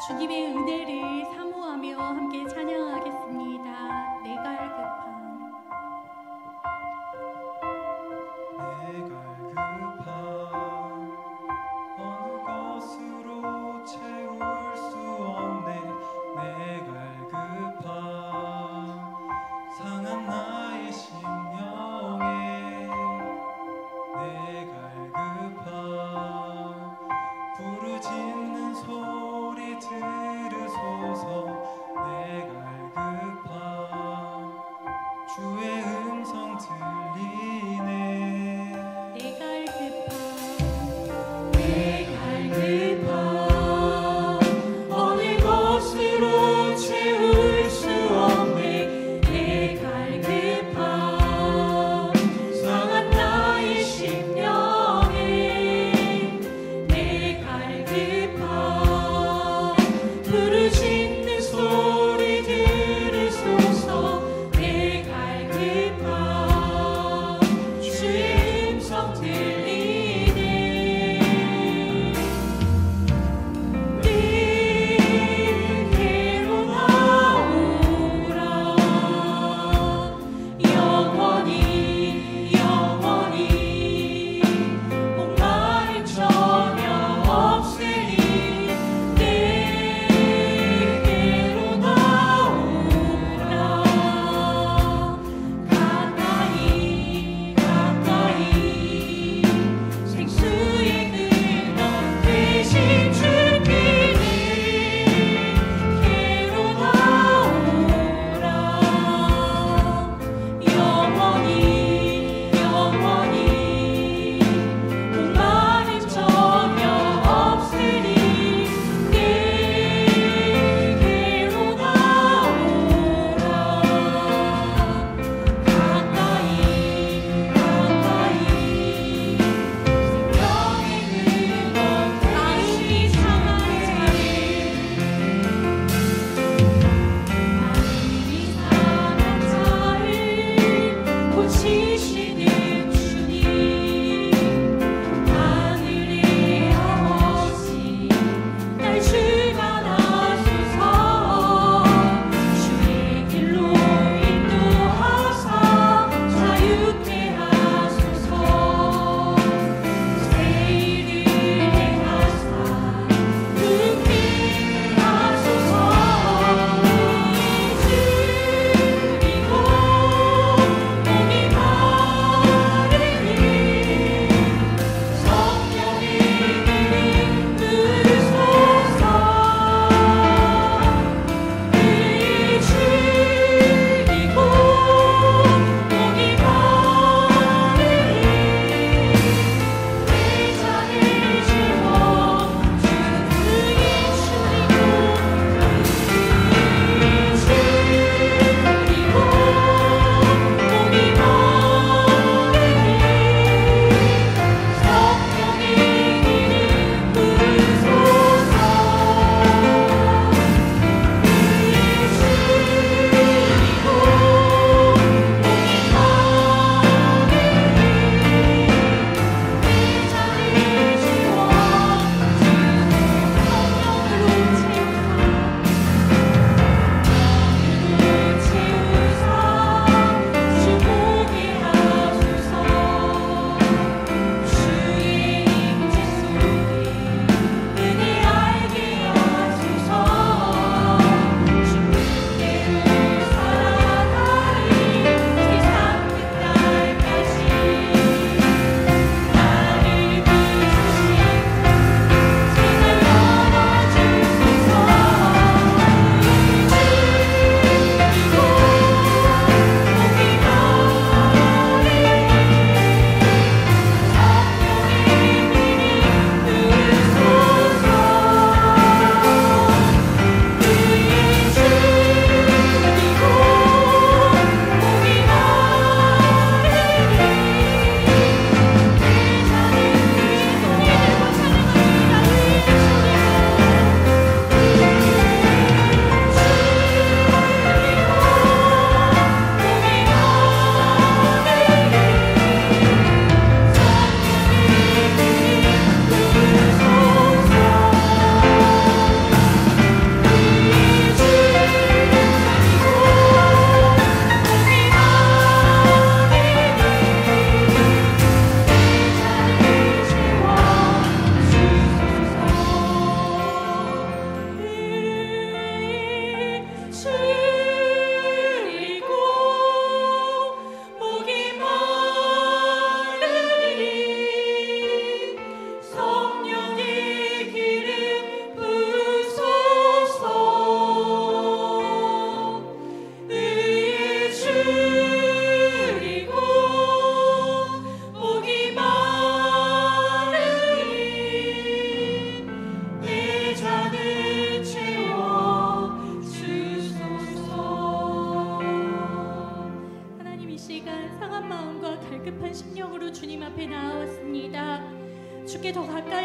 주님의 은혜를 사모하며 함께 찬양하겠습니다. 내 갈급함. 어느 것으로 채울 수 없네. 내 갈급함 상한 나의 심령에. 내 갈급함 부르짖는 소리 들으소서. 내 갈급함 주의 음성 들리네. 내 갈급함. 내 갈급함 어느 것으로 채울 수 없네. 내 갈급함 상한 나의 심령에. 내 갈급함 부르짖는 소리 들으소서. 내 갈급함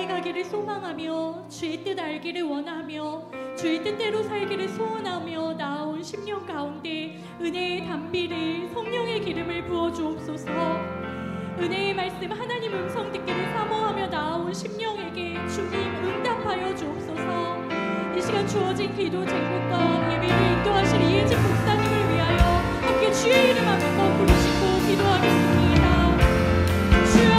나아가게 가기를 소망하며 주의 뜻 알기를 원하며 주의 뜻대로 살기를 소원하며 나아온 10년 가운데 은혜의 담비를 성령의 기름을 부어 주옵소서. 은혜의 말씀 하나님 음성 듣기를 사모하며 나아온 심령에게 주님 응답하여 주옵소서. 이 시간 주어진 기도 제목과 예배를 인도하실 이혜진 목사님을 위하여 함께 주의 이름 앞에서 부르시고 기도하겠습니다. 주여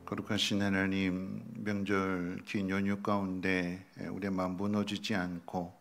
거룩하신 하나님, 명절 긴 연휴 가운데 우리의 마음 무너지지 않고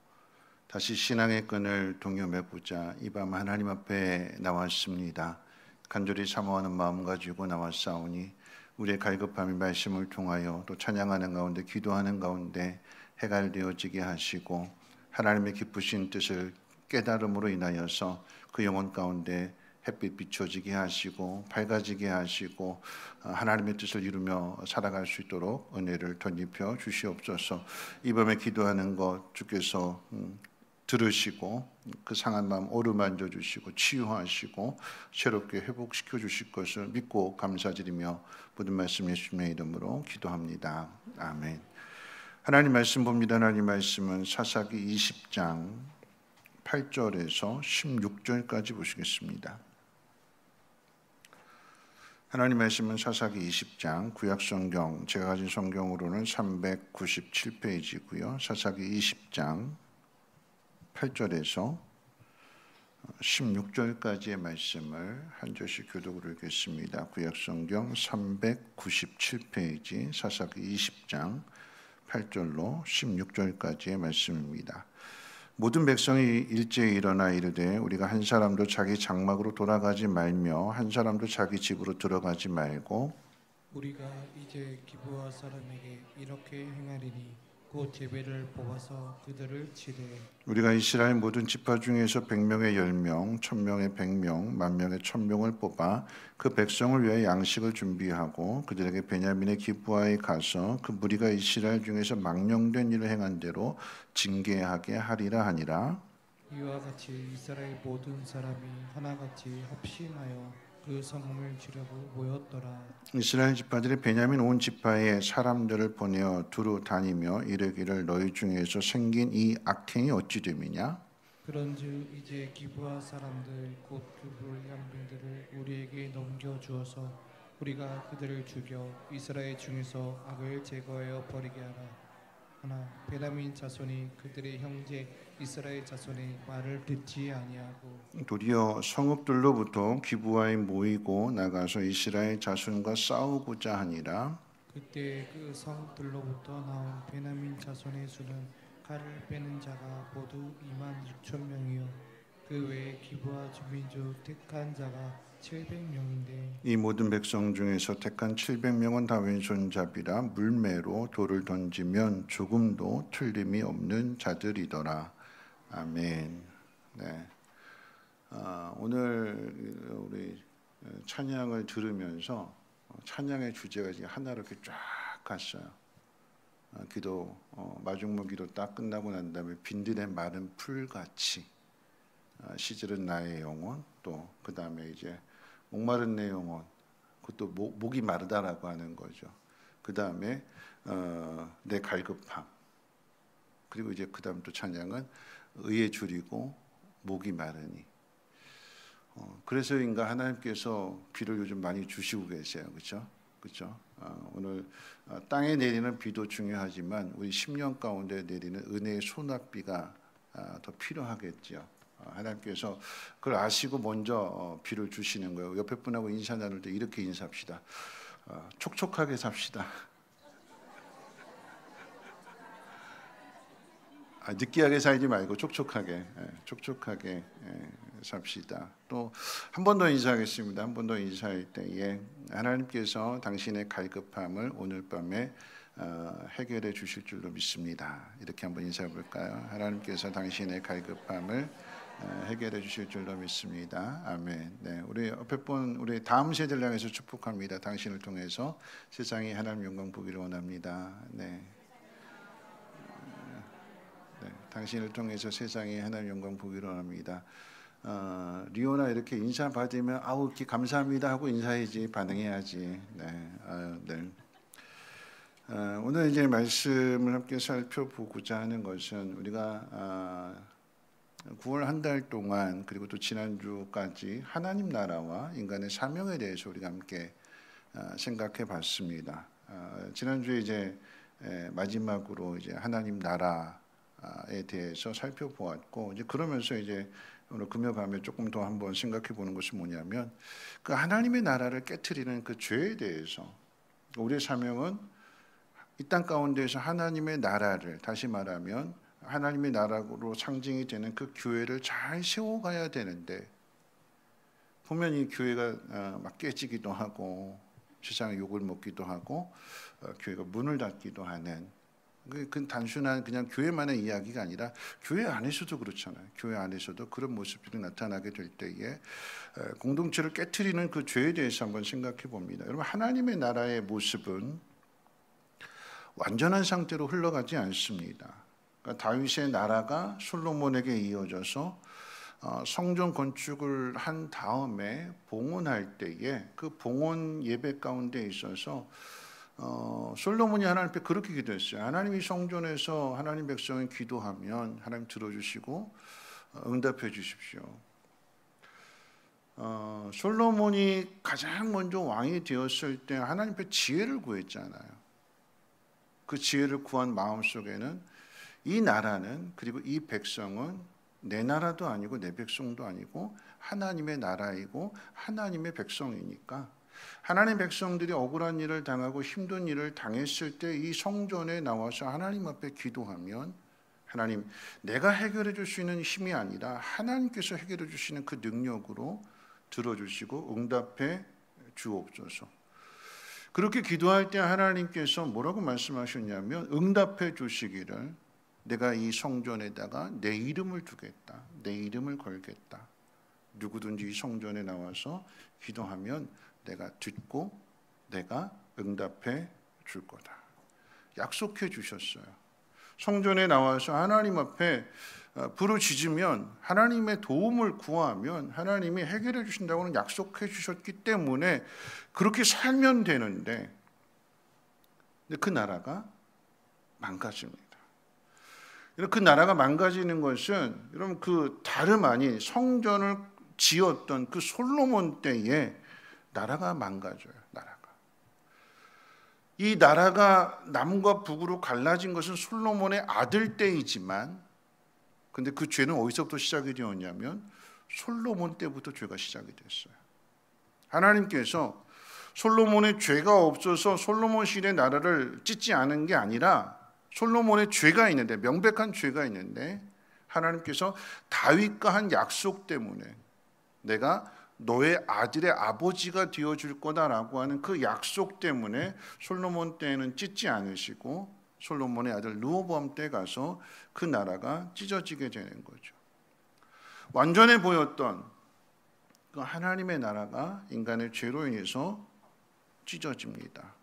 다시 신앙의 끈을 동여매고자 이 밤 하나님 앞에 나왔습니다. 간절히 사모하는 마음 가지고 나왔사오니 우리의 갈급함이 말씀을 통하여 또 찬양하는 가운데 기도하는 가운데 해갈되어지게 하시고 하나님의 기쁘신 뜻을 깨달음으로 인하여서 그 영혼 가운데 햇빛 비춰지게 하시고 밝아지게 하시고 하나님의 뜻을 이루며 살아갈 수 있도록 은혜를 덧입혀 주시옵소서. 이 밤에 기도하는 것 주께서 들으시고 그 상한 마음 어루만져 주시고 치유하시고 새롭게 회복시켜 주실 것을 믿고 감사드리며 모든 말씀 예수님의 이름으로 기도합니다. 아멘. 하나님 말씀 봅니다. 하나님 말씀은 사사기 20장 8절에서 16절까지 보시겠습니다. 하나님 말씀은 사사기 20장 구약성경 제가 가진 성경으로는 397페이지고요. 사사기 20장 8절에서 16절까지의 말씀을 한 절씩 교독으로 읽겠습니다. 구약성경 397페이지 사사기 20장 8절로 16절까지의 말씀입니다. 모든 백성이 일제히 일어나 이르되 우리가 한 사람도 자기 장막으로 돌아가지 말며 한 사람도 자기 집으로 들어가지 말고 우리가 이제 기브아 사람에게 이렇게 행하리니 곧 제비를 뽑아서 그들을 치되 우리가 이스라엘 모든 지파 중에서 100명의 10명, 1000명의 100명, 10,000명의 1000명을 뽑아 그 백성을 위하여 양식을 준비하고 그들에게 베냐민의 기브아에 가서 그 무리가 이스라엘 중에서 망령된 일을 행한 대로 징계하게 하리라 하니라. 이와 같이 이스라엘 모든 사람이 하나같이 합심하여 그 성을 치려고 모였더라. 이스라엘 지파들이 베냐민 온 지파의 사람들을 보내어 두루 다니며 이르기를 너희 중에서 생긴 이 악행이 어찌 됨이냐? 그런즉 이제 기브아 사람들 곧 그불 양병들을 우리에게 넘겨주어서 우리가 그들을 죽여 이스라엘 중에서 악을 제거하여 버리게 하라. 하나 베냐민 자손이 그들의 형제 이스라엘 자손의 말을 듣지 아니하고 도리어 성읍들로부터 기브아에 모이고 나가서 이스라엘 자손과 싸우고자 하니라. 그때 그 성들로부터 나온 베냐민 자손의 수는 칼을 빼는 자가 모두 26,000명이요 그 외에 기브아 주민 중 택한 자가 700명인데 이 모든 백성 중에서 택한 700명은 다 왼손잡이라 물매로 돌을 던지면 조금도 틀림이 없는 자들이더라. 아멘. 네. 오늘 우리 찬양을 들으면서 찬양의 주제가 이제 하나로 이렇게 쫙 갔어요. 기도 마중무 기도 딱 끝나고 난 다음에 빈들의 마른 풀같이 시들은 나의 영혼, 또 그 다음에 이제 목마른 내 영혼, 그것도 목이 마르다라고 하는 거죠. 그 다음에 내 갈급함, 그리고 이제 그 다음 또 찬양은 의에 줄이고 목이 마르니. 그래서인가 하나님께서 비를 요즘 많이 주시고 계세요, 그렇죠? 그렇죠? 오늘 땅에 내리는 비도 중요하지만 우리 10년 가운데 내리는 은혜의 소낙비가 더 필요하겠죠. 하나님께서 그걸 아시고 먼저 비를 주시는 거예요. 옆에 분하고 인사 나눌 때 이렇게 인사합시다. 촉촉하게 삽시다. 느끼하게 살지 말고 촉촉하게 삽시다. 또 한 번 더 인사하겠습니다. 한 번 더 인사할 때에 하나님께서 당신의 갈급함을 오늘 밤에 해결해 주실 줄로 믿습니다. 이렇게 한번 인사해 볼까요? 하나님께서 당신의 갈급함을 해결해 주실 줄로 믿습니다. 아멘. 네, 우리 옆에 분, 우리 다음 세대를 향해서 축복합니다. 당신을 통해서 세상이 하나님 영광 보기를 원합니다. 네. 네, 당신을 통해서 세상이 하나님 영광 보기를 원합니다. 리오나 이렇게 인사 받으면 아우 이렇게 감사합니다 하고 인사해야지, 반응해야지. 네, 네. 오늘 이제 말씀을 함께 살펴보고자 하는 것은 우리가 9월 한 달 동안 그리고 또 지난주까지 하나님 나라와 인간의 사명에 대해서 우리가 함께 생각해 봤습니다. 지난주에 이제 마지막으로 이제 하나님 나라에 대해서 살펴보았고, 이제 그러면서 이제 오늘 금요 밤에 조금 더 한번 생각해 보는 것이 뭐냐면 그 하나님의 나라를 깨트리는 그 죄에 대해서 우리의 사명은 이 땅 가운데에서 하나님의 나라를, 다시 말하면 하나님의 나라로 상징이 되는 그 교회를 잘 세워가야 되는데, 보면 이 교회가 막 깨지기도 하고 세상의 욕을 먹기도 하고 교회가 문을 닫기도 하는, 그 단순한 그냥 교회만의 이야기가 아니라 교회 안에서도 그렇잖아요. 교회 안에서도 그런 모습들이 나타나게 될 때에 공동체를 깨트리는 그 죄에 대해서 한번 생각해 봅니다. 여러분, 하나님의 나라의 모습은 완전한 상태로 흘러가지 않습니다. 그러니까 다윗의 나라가 솔로몬에게 이어져서 성전 건축을 한 다음에 봉헌할 때에 그 봉헌 예배 가운데 있어서 솔로몬이 하나님 앞에 그렇게 기도했어요. 하나님이 성전에서 하나님 백성이 기도하면 하나님 들어주시고 응답해 주십시오. 솔로몬이 가장 먼저 왕이 되었을 때 하나님 앞에 지혜를 구했잖아요. 그 지혜를 구한 마음속에는 이 나라는, 그리고 이 백성은 내 나라도 아니고 내 백성도 아니고 하나님의 나라이고 하나님의 백성이니까 하나님 백성들이 억울한 일을 당하고 힘든 일을 당했을 때 이 성전에 나와서 하나님 앞에 기도하면 하나님, 내가 해결해 줄 수 있는 힘이 아니라 하나님께서 해결해 주시는 그 능력으로 들어주시고 응답해 주옵소서. 그렇게 기도할 때 하나님께서 뭐라고 말씀하셨냐면 응답해 주시기를, 내가 이 성전에다가 내 이름을 두겠다, 내 이름을 걸겠다. 누구든지 이 성전에 나와서 기도하면 내가 듣고 내가 응답해 줄 거다. 약속해 주셨어요. 성전에 나와서 하나님 앞에 부르짖으면, 하나님의 도움을 구하면 하나님이 해결해 주신다고는 약속해 주셨기 때문에 그렇게 살면 되는데, 근데 그 나라가 망가집니다. 그 나라가 망가지는 것은 여러분 그 다름 아닌 성전을 지었던 그 솔로몬 때에 나라가 망가져요. 이 나라가 남과 북으로 갈라진 것은 솔로몬의 아들 때이지만, 근데 그 죄는 어디서부터 시작이 되었냐면 솔로몬 때부터 죄가 시작이 됐어요. 하나님께서 솔로몬의 죄가 없어서 솔로몬 시대 나라를 찢지 않은 게 아니라 솔로몬의 죄가 있는데, 명백한 죄가 있는데 하나님께서 다윗과 한 약속 때문에 내가 너의 아들의 아버지가 되어줄 거다라고 하는 그 약속 때문에 솔로몬 때에는 찢지 않으시고 솔로몬의 아들 르호보암 때 가서 그 나라가 찢어지게 되는 거죠. 완전해 보였던 그 하나님의 나라가 인간의 죄로 인해서 찢어집니다.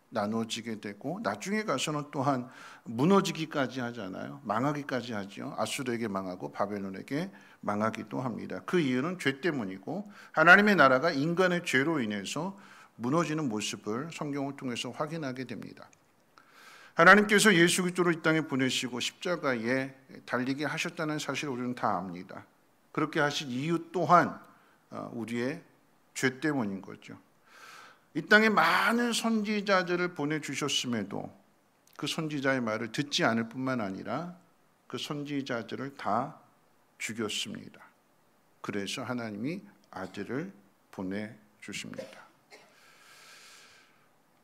나눠지게 되고 나중에 가서는 또한 무너지기까지 하잖아요. 망하기까지 하죠. 아수르에게 망하고 바벨론에게 망하기도 합니다. 그 이유는 죄 때문이고 하나님의 나라가 인간의 죄로 인해서 무너지는 모습을 성경을 통해서 확인하게 됩니다. 하나님께서 예수 그리스도를 이 땅에 보내시고 십자가에 달리게 하셨다는 사실을 우리는 다 압니다. 그렇게 하신 이유 또한 우리의 죄 때문인 거죠. 이 땅에 많은 선지자들을 보내주셨음에도 그 선지자의 말을 듣지 않을 뿐만 아니라 그 선지자들을 다 죽였습니다. 그래서 하나님이 아들을 보내주십니다.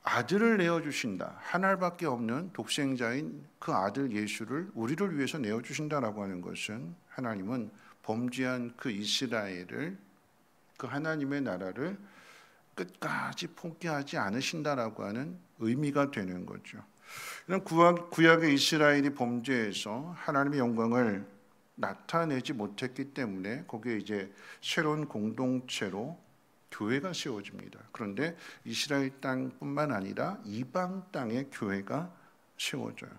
아들을 내어주신다. 하나밖에 없는 독생자인 그 아들 예수를 우리를 위해서 내어주신다라고 하는 것은 하나님은 범죄한 그 이스라엘을, 그 하나님의 나라를 끝까지 포기하지 않으신다라고 하는 의미가 되는 거죠. 이런 구약의 이스라엘이 범죄해서 하나님의 영광을 나타내지 못했기 때문에 거기에 이제 새로운 공동체로 교회가 세워집니다. 그런데 이스라엘 땅뿐만 아니라 이방 땅의 교회가 세워져요.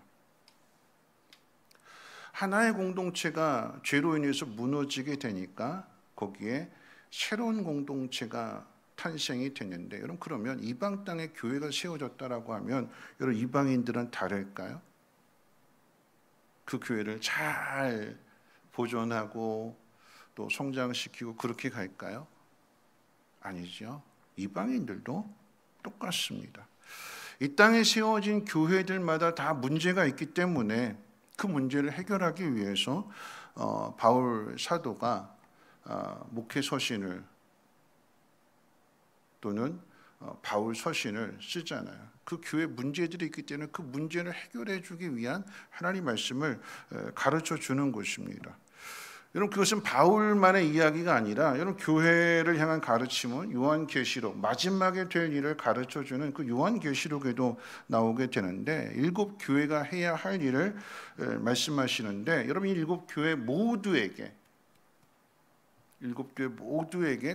하나의 공동체가 죄로 인해서 무너지게 되니까 거기에 새로운 공동체가 탄생이 됐는데, 여러분 그러면 이방 땅의 교회가 세워졌다라고 하면 여러분 이방인들은 다를까요? 그 교회를 잘 보존하고 또 성장시키고 그렇게 갈까요? 아니죠. 이방인들도 똑같습니다. 이 땅에 세워진 교회들마다 다 문제가 있기 때문에 그 문제를 해결하기 위해서 바울 사도가 목회 서신을 또는 바울 서신을 쓰잖아요. 그 교회 문제들이 있기 때문에 그 문제를 해결해 주기 위한 하나님 말씀을 가르쳐 주는 것입니다. 여러분 그것은 바울만의 이야기가 아니라 여러분 교회를 향한 가르침은 요한계시록, 마지막에 될 일을 가르쳐 주는 그 요한계시록에도 나오게 되는데, 일곱 교회가 해야 할 일을 말씀하시는데, 여러분 이 일곱 교회 모두에게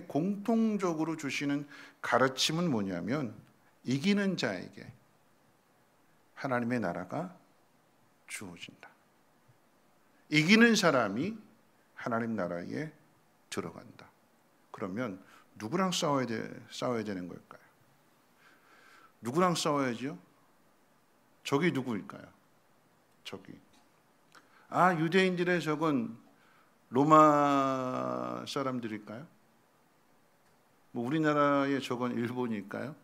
공통적으로 주시는 가르침은 뭐냐면 이기는 자에게 하나님의 나라가 주어진다. 이기는 사람이 하나님 나라에 들어간다. 그러면 누구랑 싸워야 되는 걸까요? 누구랑 싸워야죠? 적이 누구일까요? 적이. 유대인들의 적은 로마 사람들일까요? 우리나라의 적은 일본일까요?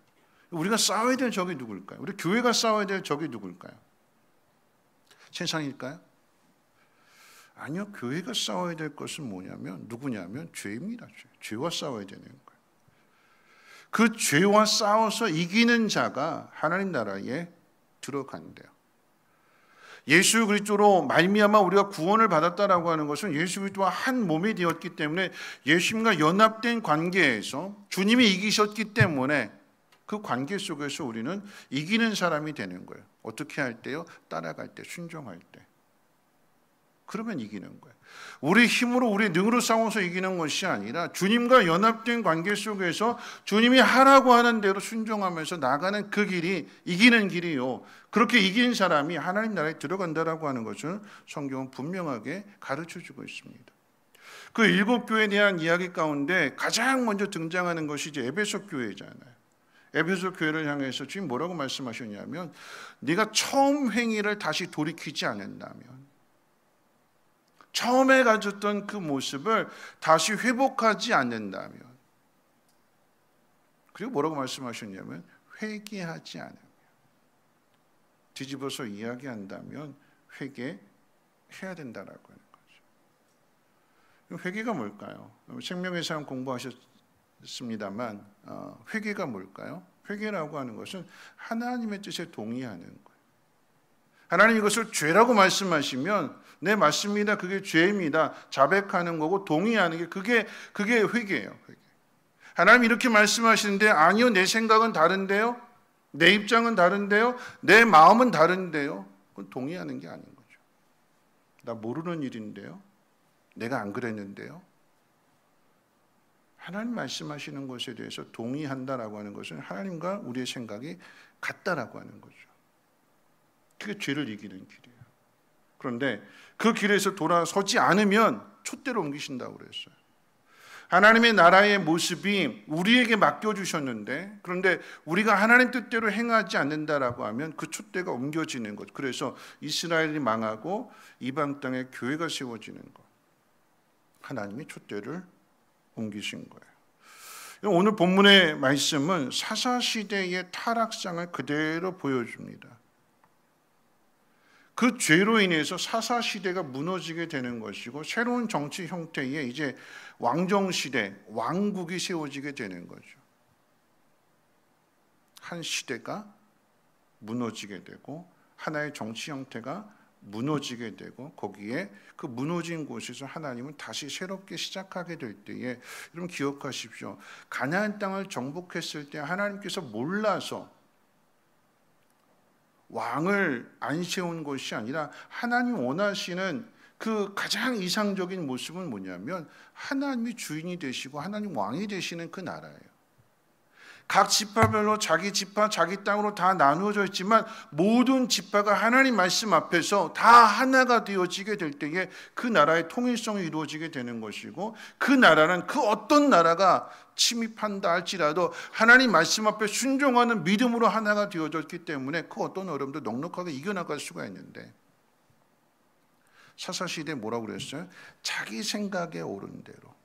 우리가 싸워야 될 적이 누구일까요? 우리 교회가 싸워야 될 적이 누구일까요? 세상일까요? 아니요. 교회가 싸워야 될 것은 뭐냐면 누구냐면 죄입니다. 죄와 싸워야 되는 거예요. 그 죄와 싸워서 이기는 자가 하나님 나라에 들어간대요. 예수 그리스도로 말미암아 우리가 구원을 받았다라고 하는 것은 예수 그리스도와 한 몸이 되었기 때문에 예수님과 연합된 관계에서 주님이 이기셨기 때문에 그 관계 속에서 우리는 이기는 사람이 되는 거예요. 어떻게 할 때요? 따라갈 때, 순종할 때. 그러면 이기는 거예요. 우리 힘으로 우리 능으로 싸워서 이기는 것이 아니라 주님과 연합된 관계 속에서 주님이 하라고 하는 대로 순종하면서 나가는 그 길이 이기는 길이요. 그렇게 이긴 사람이 하나님 나라에 들어간다라고 하는 것을 성경은 분명하게 가르쳐주고 있습니다. 그 일곱 교회에 대한 이야기 가운데 가장 먼저 등장하는 것이 이제 에베소 교회잖아요. 에베소 교회를 향해서 주님 뭐라고 말씀하셨냐면 네가 처음 행위를 다시 돌이키지 않는다면, 처음에 가졌던 그 모습을 다시 회복하지 않는다면, 그리고 뭐라고 말씀하셨냐면 회개하지 않으면, 뒤집어서 이야기한다면 회개해야 된다라고 하는 거죠. 회개가 뭘까요? 생명의 삶 공부하셨습니다만 회개가 뭘까요? 회개라고 하는 것은 하나님의 뜻에 동의하는 거예요. 하나님 이것을 죄라고 말씀하시면 네 맞습니다. 그게 죄입니다. 자백하는 거고 동의하는 게 그게 회개예요. 회개. 하나님 이렇게 말씀하시는데 아니요 내 생각은 다른데요. 내 입장은 다른데요. 내 마음은 다른데요. 그건 동의하는 게 아닌 거죠. 나 모르는 일인데요. 내가 안 그랬는데요. 하나님 말씀하시는 것에 대해서 동의한다라고 하는 것은 하나님과 우리의 생각이 같다라고 하는 거죠. 그게 죄를 이기는 길이에요. 그런데 그 길에서 돌아서지 않으면 촛대로 옮기신다고 그랬어요. 하나님의 나라의 모습이 우리에게 맡겨주셨는데 그런데 우리가 하나님 뜻대로 행하지 않는다라고 하면 그 촛대가 옮겨지는 것. 그래서 이스라엘이 망하고 이방 땅에 교회가 세워지는 것. 하나님이 촛대를 옮기신 거예요. 오늘 본문의 말씀은 사사시대의 타락상을 그대로 보여줍니다. 그 죄로 인해서 사사시대가 무너지게 되는 것이고 새로운 정치 형태의 이제 왕정시대, 왕국이 세워지게 되는 거죠. 한 시대가 무너지게 되고 하나의 정치 형태가 무너지게 되고 거기에 그 무너진 곳에서 하나님은 다시 새롭게 시작하게 될 때에 여러분 기억하십시오. 가나안 땅을 정복했을 때 하나님께서 몰라서 왕을 안 세운 것이 아니라 하나님 원하시는 그 가장 이상적인 모습은 뭐냐면 하나님이 주인이 되시고 하나님 왕이 되시는 그 나라예요. 각 지파별로 자기 지파, 자기 땅으로 다 나누어져 있지만 모든 지파가 하나님 말씀 앞에서 다 하나가 되어지게 될 때에 그 나라의 통일성이 이루어지게 되는 것이고 그 나라는 그 어떤 나라가 침입한다 할지라도 하나님 말씀 앞에 순종하는 믿음으로 하나가 되어졌기 때문에 그 어떤 어려움도 넉넉하게 이겨나갈 수가 있는데 사사시대에 뭐라고 그랬어요? 자기 생각에 옳은 대로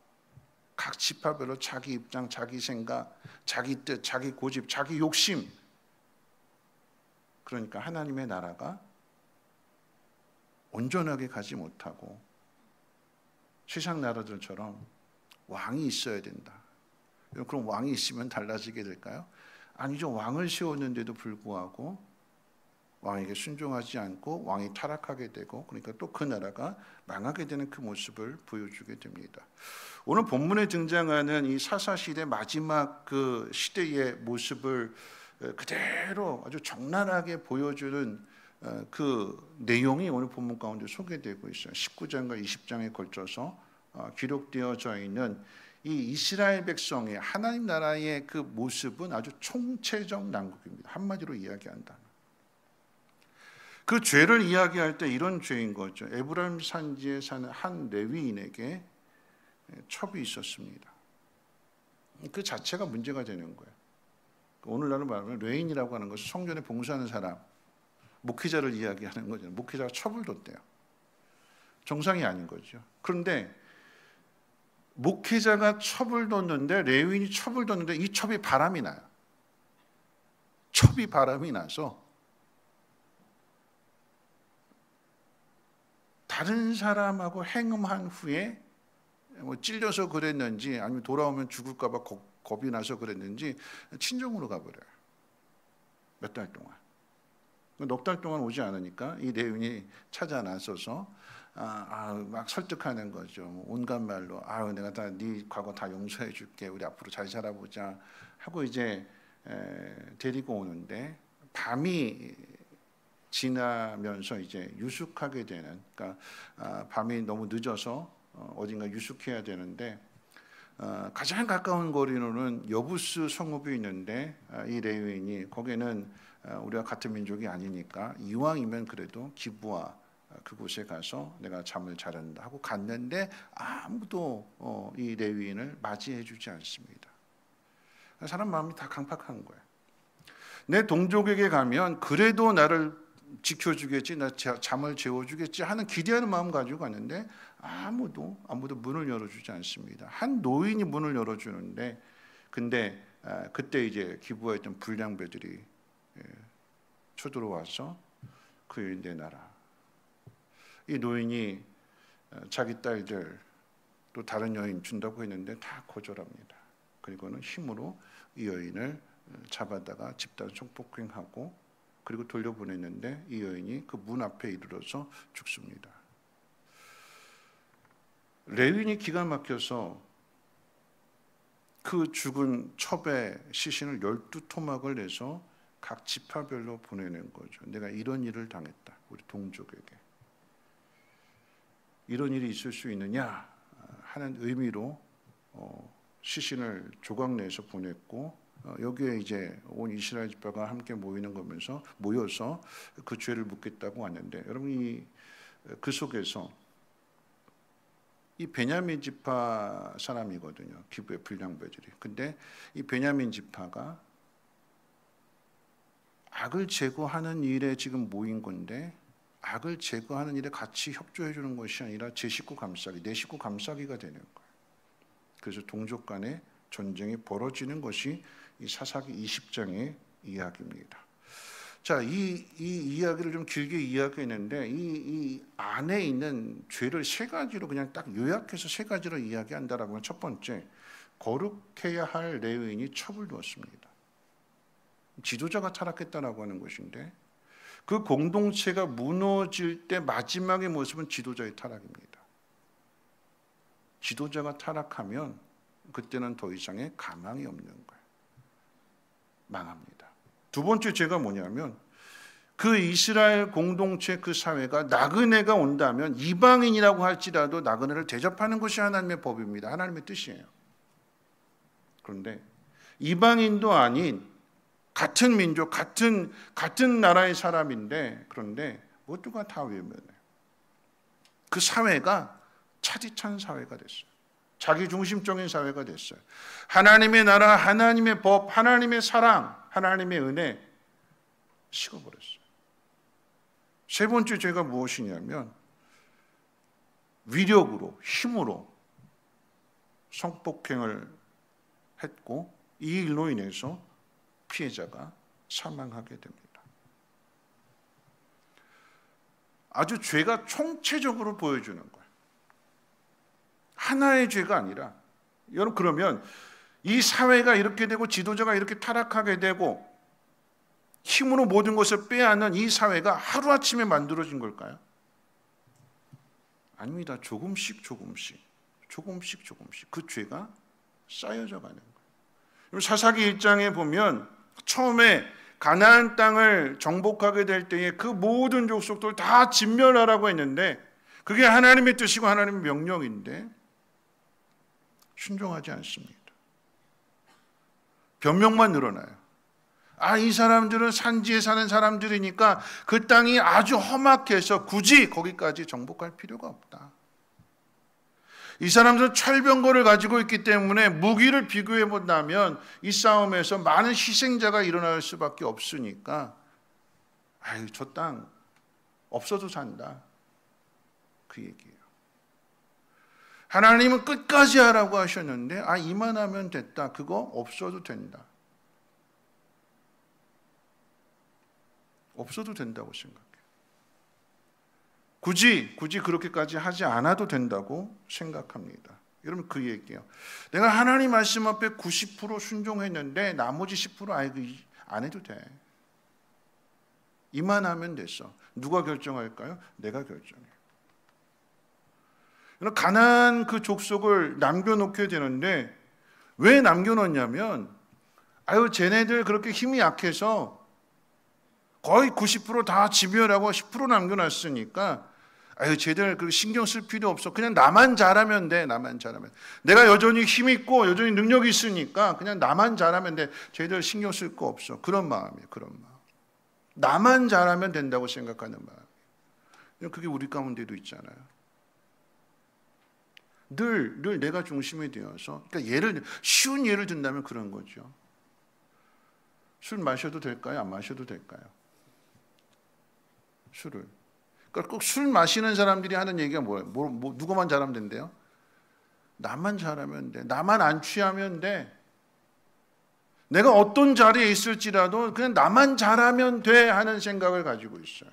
각 지파별로 자기 입장, 자기 생각, 자기 뜻, 자기 고집, 자기 욕심. 그러니까 하나님의 나라가 온전하게 가지 못하고 세상 나라들처럼 왕이 있어야 된다. 그럼 왕이 있으면 달라지게 될까요? 아니죠. 왕을 세웠는데도 불구하고 왕에게 순종하지 않고 왕이 타락하게 되고 그러니까 또 그 나라가 망하게 되는 그 모습을 보여주게 됩니다. 오늘 본문에 등장하는 이 사사시대 마지막 그 시대의 모습을 그대로 아주 적나라하게 보여주는 그 내용이 오늘 본문 가운데 소개되고 있어요. 19장과 20장에 걸쳐서 기록되어져 있는 이 이스라엘 백성의 하나님 나라의 그 모습은 아주 총체적 난국입니다. 한마디로 이야기한다. 그 죄를 이야기할 때 이런 죄인 거죠. 에브라임 산지에 사는 한 레위인에게 첩이 있었습니다. 그 자체가 문제가 되는 거예요. 오늘날은 말하면 레위인이라고 하는 것은 성전에 봉사하는 사람, 목회자를 이야기하는 거죠. 목회자가 첩을 뒀대요. 정상이 아닌 거죠. 그런데 목회자가 첩을 뒀는데 레위인이 첩을 뒀는데 이 첩이 바람이 나요. 첩이 바람이 나서 다른 사람하고 행음한 후에 뭐 찔려서 그랬는지 아니면 돌아오면 죽을까 봐 겁이 나서 그랬는지 친정으로 가버려요. 몇 달 동안. 넉 달 동안 오지 않으니까 이 레위인이 찾아 나서서 막 설득하는 거죠. 온갖 말로 내가 다 네 과거 다 용서해 줄게. 우리 앞으로 잘 살아보자 하고 이제 데리고 오는데 밤이 지나면서 이제 유숙하게 되는, 그러니까 밤이 너무 늦어서 어딘가 유숙해야 되는데 가장 가까운 거리로는 여부스 성읍이 있는데 이 레위인이 거기는 우리가 같은 민족이 아니니까 이왕이면 그래도 기브아 그곳에 가서 내가 잠을 자란다 하고 갔는데 아무도 이 레위인을 맞이해 주지 않습니다. 사람 마음이 다 강팍한 거예요. 내 동족에게 가면 그래도 나를 지켜주겠지, 나 잠을 재워주겠지 하는 기대하는 마음 가지고 갔는데 아무도 문을 열어주지 않습니다. 한 노인이 문을 열어주는데 근데 그때 이제 기부에 있던 불량배들이 쳐들어와서 그 내 나라. 이 노인이 자기 딸들 또 다른 여인 준다고 했는데 다 거절합니다. 그리고는 힘으로 이 여인을 잡아다가 집단 성폭행하고 그리고 돌려보냈는데 이 여인이 그 문 앞에 이르러서 죽습니다. 레위인이 기가 막혀서 그 죽은 첩의 시신을 12토막을 내서 각 지파별로 보내는 거죠. 내가 이런 일을 당했다. 우리 동족에게. 이런 일이 있을 수 있느냐 하는 의미로 시신을 조각내서 보냈고 여기에 이제 온 이스라엘 지파가 함께 모여서 그 죄를 묻겠다고 왔는데 여러분 그 속에서 이 베냐민 지파 사람이거든요. 기브의 불량배들이. 근데 이 베냐민 지파가 악을 제거하는 일에 지금 모인 건데 악을 제거하는 일에 같이 협조해 주는 것이 아니라 제 식구 감싸기, 내 식구 감싸기가 되는 거예요. 그래서 동족 간의 전쟁이 벌어지는 것이 이 사사기 20장의 이야기입니다. 자, 이 이야기를 좀 길게 이야기했는데 이 안에 있는 죄를 세 가지로 그냥 딱 요약해서 세 가지로 이야기한다라고 하면 첫 번째, 거룩해야 할 레위인이 첩을 두었습니다. 지도자가 타락했다라고 하는 것인데 그 공동체가 무너질 때 마지막의 모습은 지도자의 타락입니다. 지도자가 타락하면 그때는 더 이상의 가망이 없는 거예요. 망합니다. 두 번째 죄가 뭐냐면 그 이스라엘 공동체 그 사회가 나그네가 온다면 이방인이라고 할지라도 나그네를 대접하는 것이 하나님의 법입니다. 하나님의 뜻이에요. 그런데 이방인도 아닌 같은 민족, 같은 나라의 사람인데 그런데 모두가 다 외면해요. 그 사회가 차디찬 사회가 됐어요. 자기 중심적인 사회가 됐어요. 하나님의 나라, 하나님의 법, 하나님의 사랑, 하나님의 은혜 식어버렸어요. 세 번째 죄가 무엇이냐면 위력으로, 힘으로 성폭행을 했고 이 일로 인해서 피해자가 사망하게 됩니다. 아주 죄가 총체적으로 보여주는 거예요. 하나의 죄가 아니라 여러분 그러면 이 사회가 이렇게 되고 지도자가 이렇게 타락하게 되고 힘으로 모든 것을 빼앗는 이 사회가 하루아침에 만들어진 걸까요? 아닙니다. 조금씩 그 죄가 쌓여져 가는 거예요. 사사기 1장에 보면 처음에 가나안 땅을 정복하게 될 때에 그 모든 족속들 다 진멸하라고 했는데 그게 하나님의 뜻이고 하나님의 명령인데 순종하지 않습니다. 변명만 늘어나요. 이 사람들은 산지에 사는 사람들이니까 그 땅이 아주 험악해서 굳이 거기까지 정복할 필요가 없다. 이 사람들은 철병거를 가지고 있기 때문에 무기를 비교해 본다면 이 싸움에서 많은 희생자가 일어날 수밖에 없으니까 저 땅 없어도 산다. 그 얘기예요. 하나님은 끝까지 하라고 하셨는데 이만하면 됐다. 그거 없어도 된다. 없어도 된다고 생각해요. 굳이 그렇게까지 하지 않아도 된다고 생각합니다. 여러분 그 얘기예요. 내가 하나님 말씀 앞에 90% 순종했는데 나머지 10% 안 해도 돼. 이만하면 됐어. 누가 결정할까요? 내가 결정해. 가나안 그 족속을 남겨놓게 되는데 왜 남겨놓냐면 쟤네들 그렇게 힘이 약해서 거의 90% 다 지멸하고 10% 남겨놨으니까 쟤들 그 신경 쓸 필요 없어. 그냥 나만 잘하면 돼. 나만 잘하면. 내가 여전히 힘 있고 여전히 능력이 있으니까 그냥 나만 잘하면 돼. 쟤들 신경 쓸 거 없어. 그런 마음이에요. 그런 마음. 나만 잘하면 된다고 생각하는 마음. 그게 우리 가운데도 있잖아요. 늘 내가 중심이 되어서 그러니까 쉬운 예를 든다면 그런 거죠. 술 마셔도 될까요? 안 마셔도 될까요? 술을. 그러니까 꼭 술 마시는 사람들이 하는 얘기가 뭐예요? 누구만 잘하면 된대요? 나만 잘하면 돼. 나만 안 취하면 돼. 내가 어떤 자리에 있을지라도 그냥 나만 잘하면 돼 하는 생각을 가지고 있어요.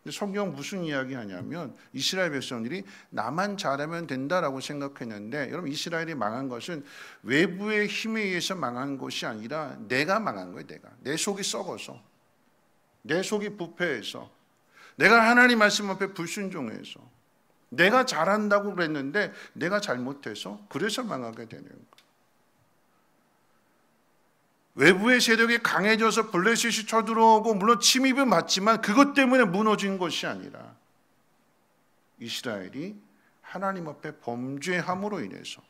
근데 성경 무슨 이야기 하냐면 이스라엘 백성들이 나만 잘하면 된다라고 생각했는데, 여러분 이스라엘이 망한 것은 외부의 힘에 의해서 망한 것이 아니라 내가 망한 거예요. 내 속이 썩어서, 내 속이 부패해서, 내가 하나님 말씀 앞에 불순종해서, 내가 잘한다고 그랬는데 내가 잘못해서, 그래서 망하게 되는 거예요. 외부의 세력이 강해져서 블레셋이 쳐들어오고 물론 침입은 맞지만 그것 때문에 무너진 것이 아니라 이스라엘이 하나님 앞에 범죄함으로 인해서,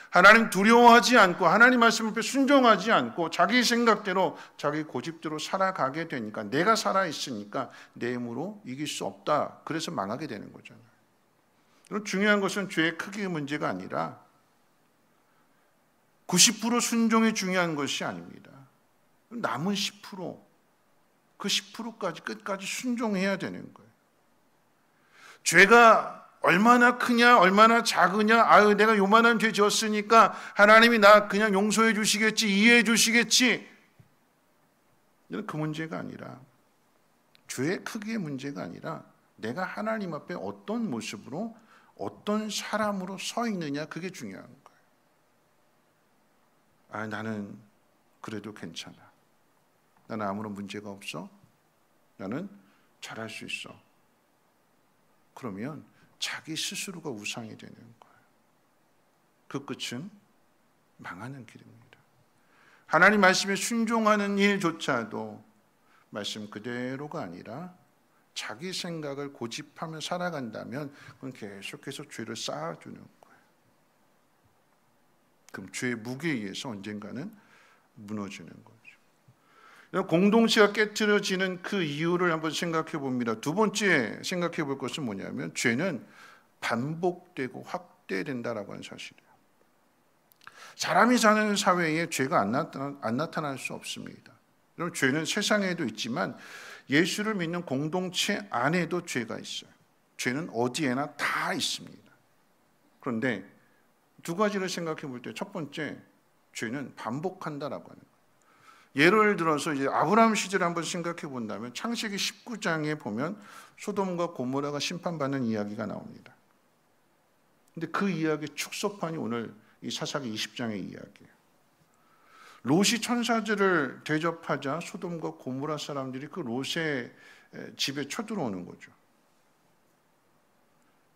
하나님 두려워하지 않고 하나님 말씀 앞에 순종하지 않고 자기 생각대로 자기 고집대로 살아가게 되니까, 내가 살아있으니까 내 힘으로 이길 수 없다, 그래서 망하게 되는 거잖아요. 중요한 것은 죄의 크기의 문제가 아니라 90% 순종이 중요한 것이 아닙니다. 남은 10%, 그 10%까지 끝까지 순종해야 되는 거예요. 죄가 얼마나 크냐, 얼마나 작으냐, 아유 내가 요만한 죄 지었으니까 하나님이 나 그냥 용서해 주시겠지, 이해해 주시겠지, 그 문제가 아니라, 죄의 크기의 문제가 아니라 내가 하나님 앞에 어떤 모습으로, 어떤 사람으로 서 있느냐, 그게 중요한 거예요. 나는 그래도 괜찮아, 나는 아무런 문제가 없어, 나는 잘할 수 있어, 그러면 자기 스스로가 우상이 되는 거예요. 그 끝은 망하는 길입니다. 하나님 말씀에 순종하는 일조차도 말씀 그대로가 아니라 자기 생각을 고집하며 살아간다면 그건 계속해서 죄를 쌓아주는 거예요. 그럼 죄의 무게에 의해서 언젠가는 무너지는 거죠. 공동체가 깨트려지는 그 이유를 한번 생각해 봅니다. 두 번째 생각해 볼 것은 뭐냐면, 죄는 반복되고 확대된다라고 하는 사실이에요. 사람이 사는 사회에 죄가 안 나타날 수 없습니다. 여러분, 죄는 세상에도 있지만 예수를 믿는 공동체 안에도 죄가 있어요. 죄는 어디에나 다 있습니다. 그런데 두 가지를 생각해 볼 때, 첫 번째, 죄는 반복한다라고 하는 거예요. 예를 들어서 이제 아브라함 시절을 한번 생각해 본다면 창세기 19장에 보면 소돔과 고모라가 심판받는 이야기가 나옵니다. 근데 그 이야기의 축소판이 오늘 이 사사기 20장의 이야기예요. 롯이 천사들을 대접하자 소돔과 고모라 사람들이 그 롯의 집에 쳐들어오는 거죠.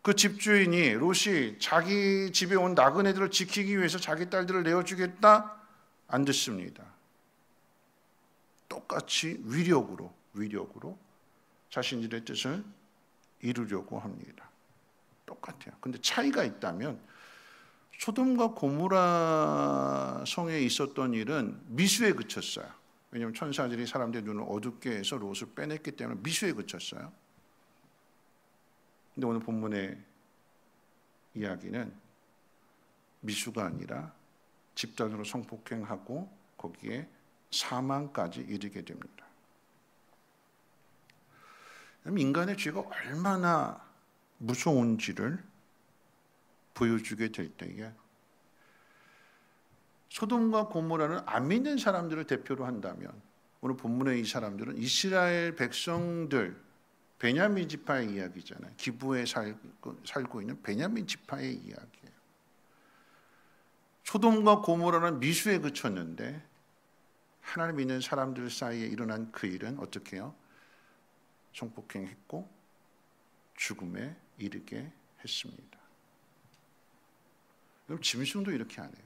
그 집주인이, 롯이 자기 집에 온 나그네들을 지키기 위해서 자기 딸들을 내어주겠다? 안 듣습니다. 똑같이 위력으로 자신들의 뜻을 이루려고 합니다. 똑같아요. 근데 차이가 있다면, 소돔과 고모라 성에 있었던 일은 미수에 그쳤어요. 왜냐하면 천사들이 사람들의 눈을 어둡게 해서 롯을 빼냈기 때문에 미수에 그쳤어요. 근데 오늘 본문의 이야기는 미수가 아니라 집단으로 성폭행하고 거기에 사망까지 이르게 됩니다. 인간의 죄가 얼마나 무서운지를 보여주게 될 때에, 소돔과 고모라는 안 믿는 사람들을 대표로 한다면, 오늘 본문의 이 사람들은 이스라엘 백성들, 베냐민 지파의 이야기잖아요. 기브에 살고 있는 베냐민 지파의 이야기예요. 소돔과 고모라는 미수에 그쳤는데 하나님 믿는 사람들 사이에 일어난 그 일은 어떻게 해요? 성폭행했고 죽음에 이르게 했습니다. 여러분, 짐승도 이렇게 안 해요.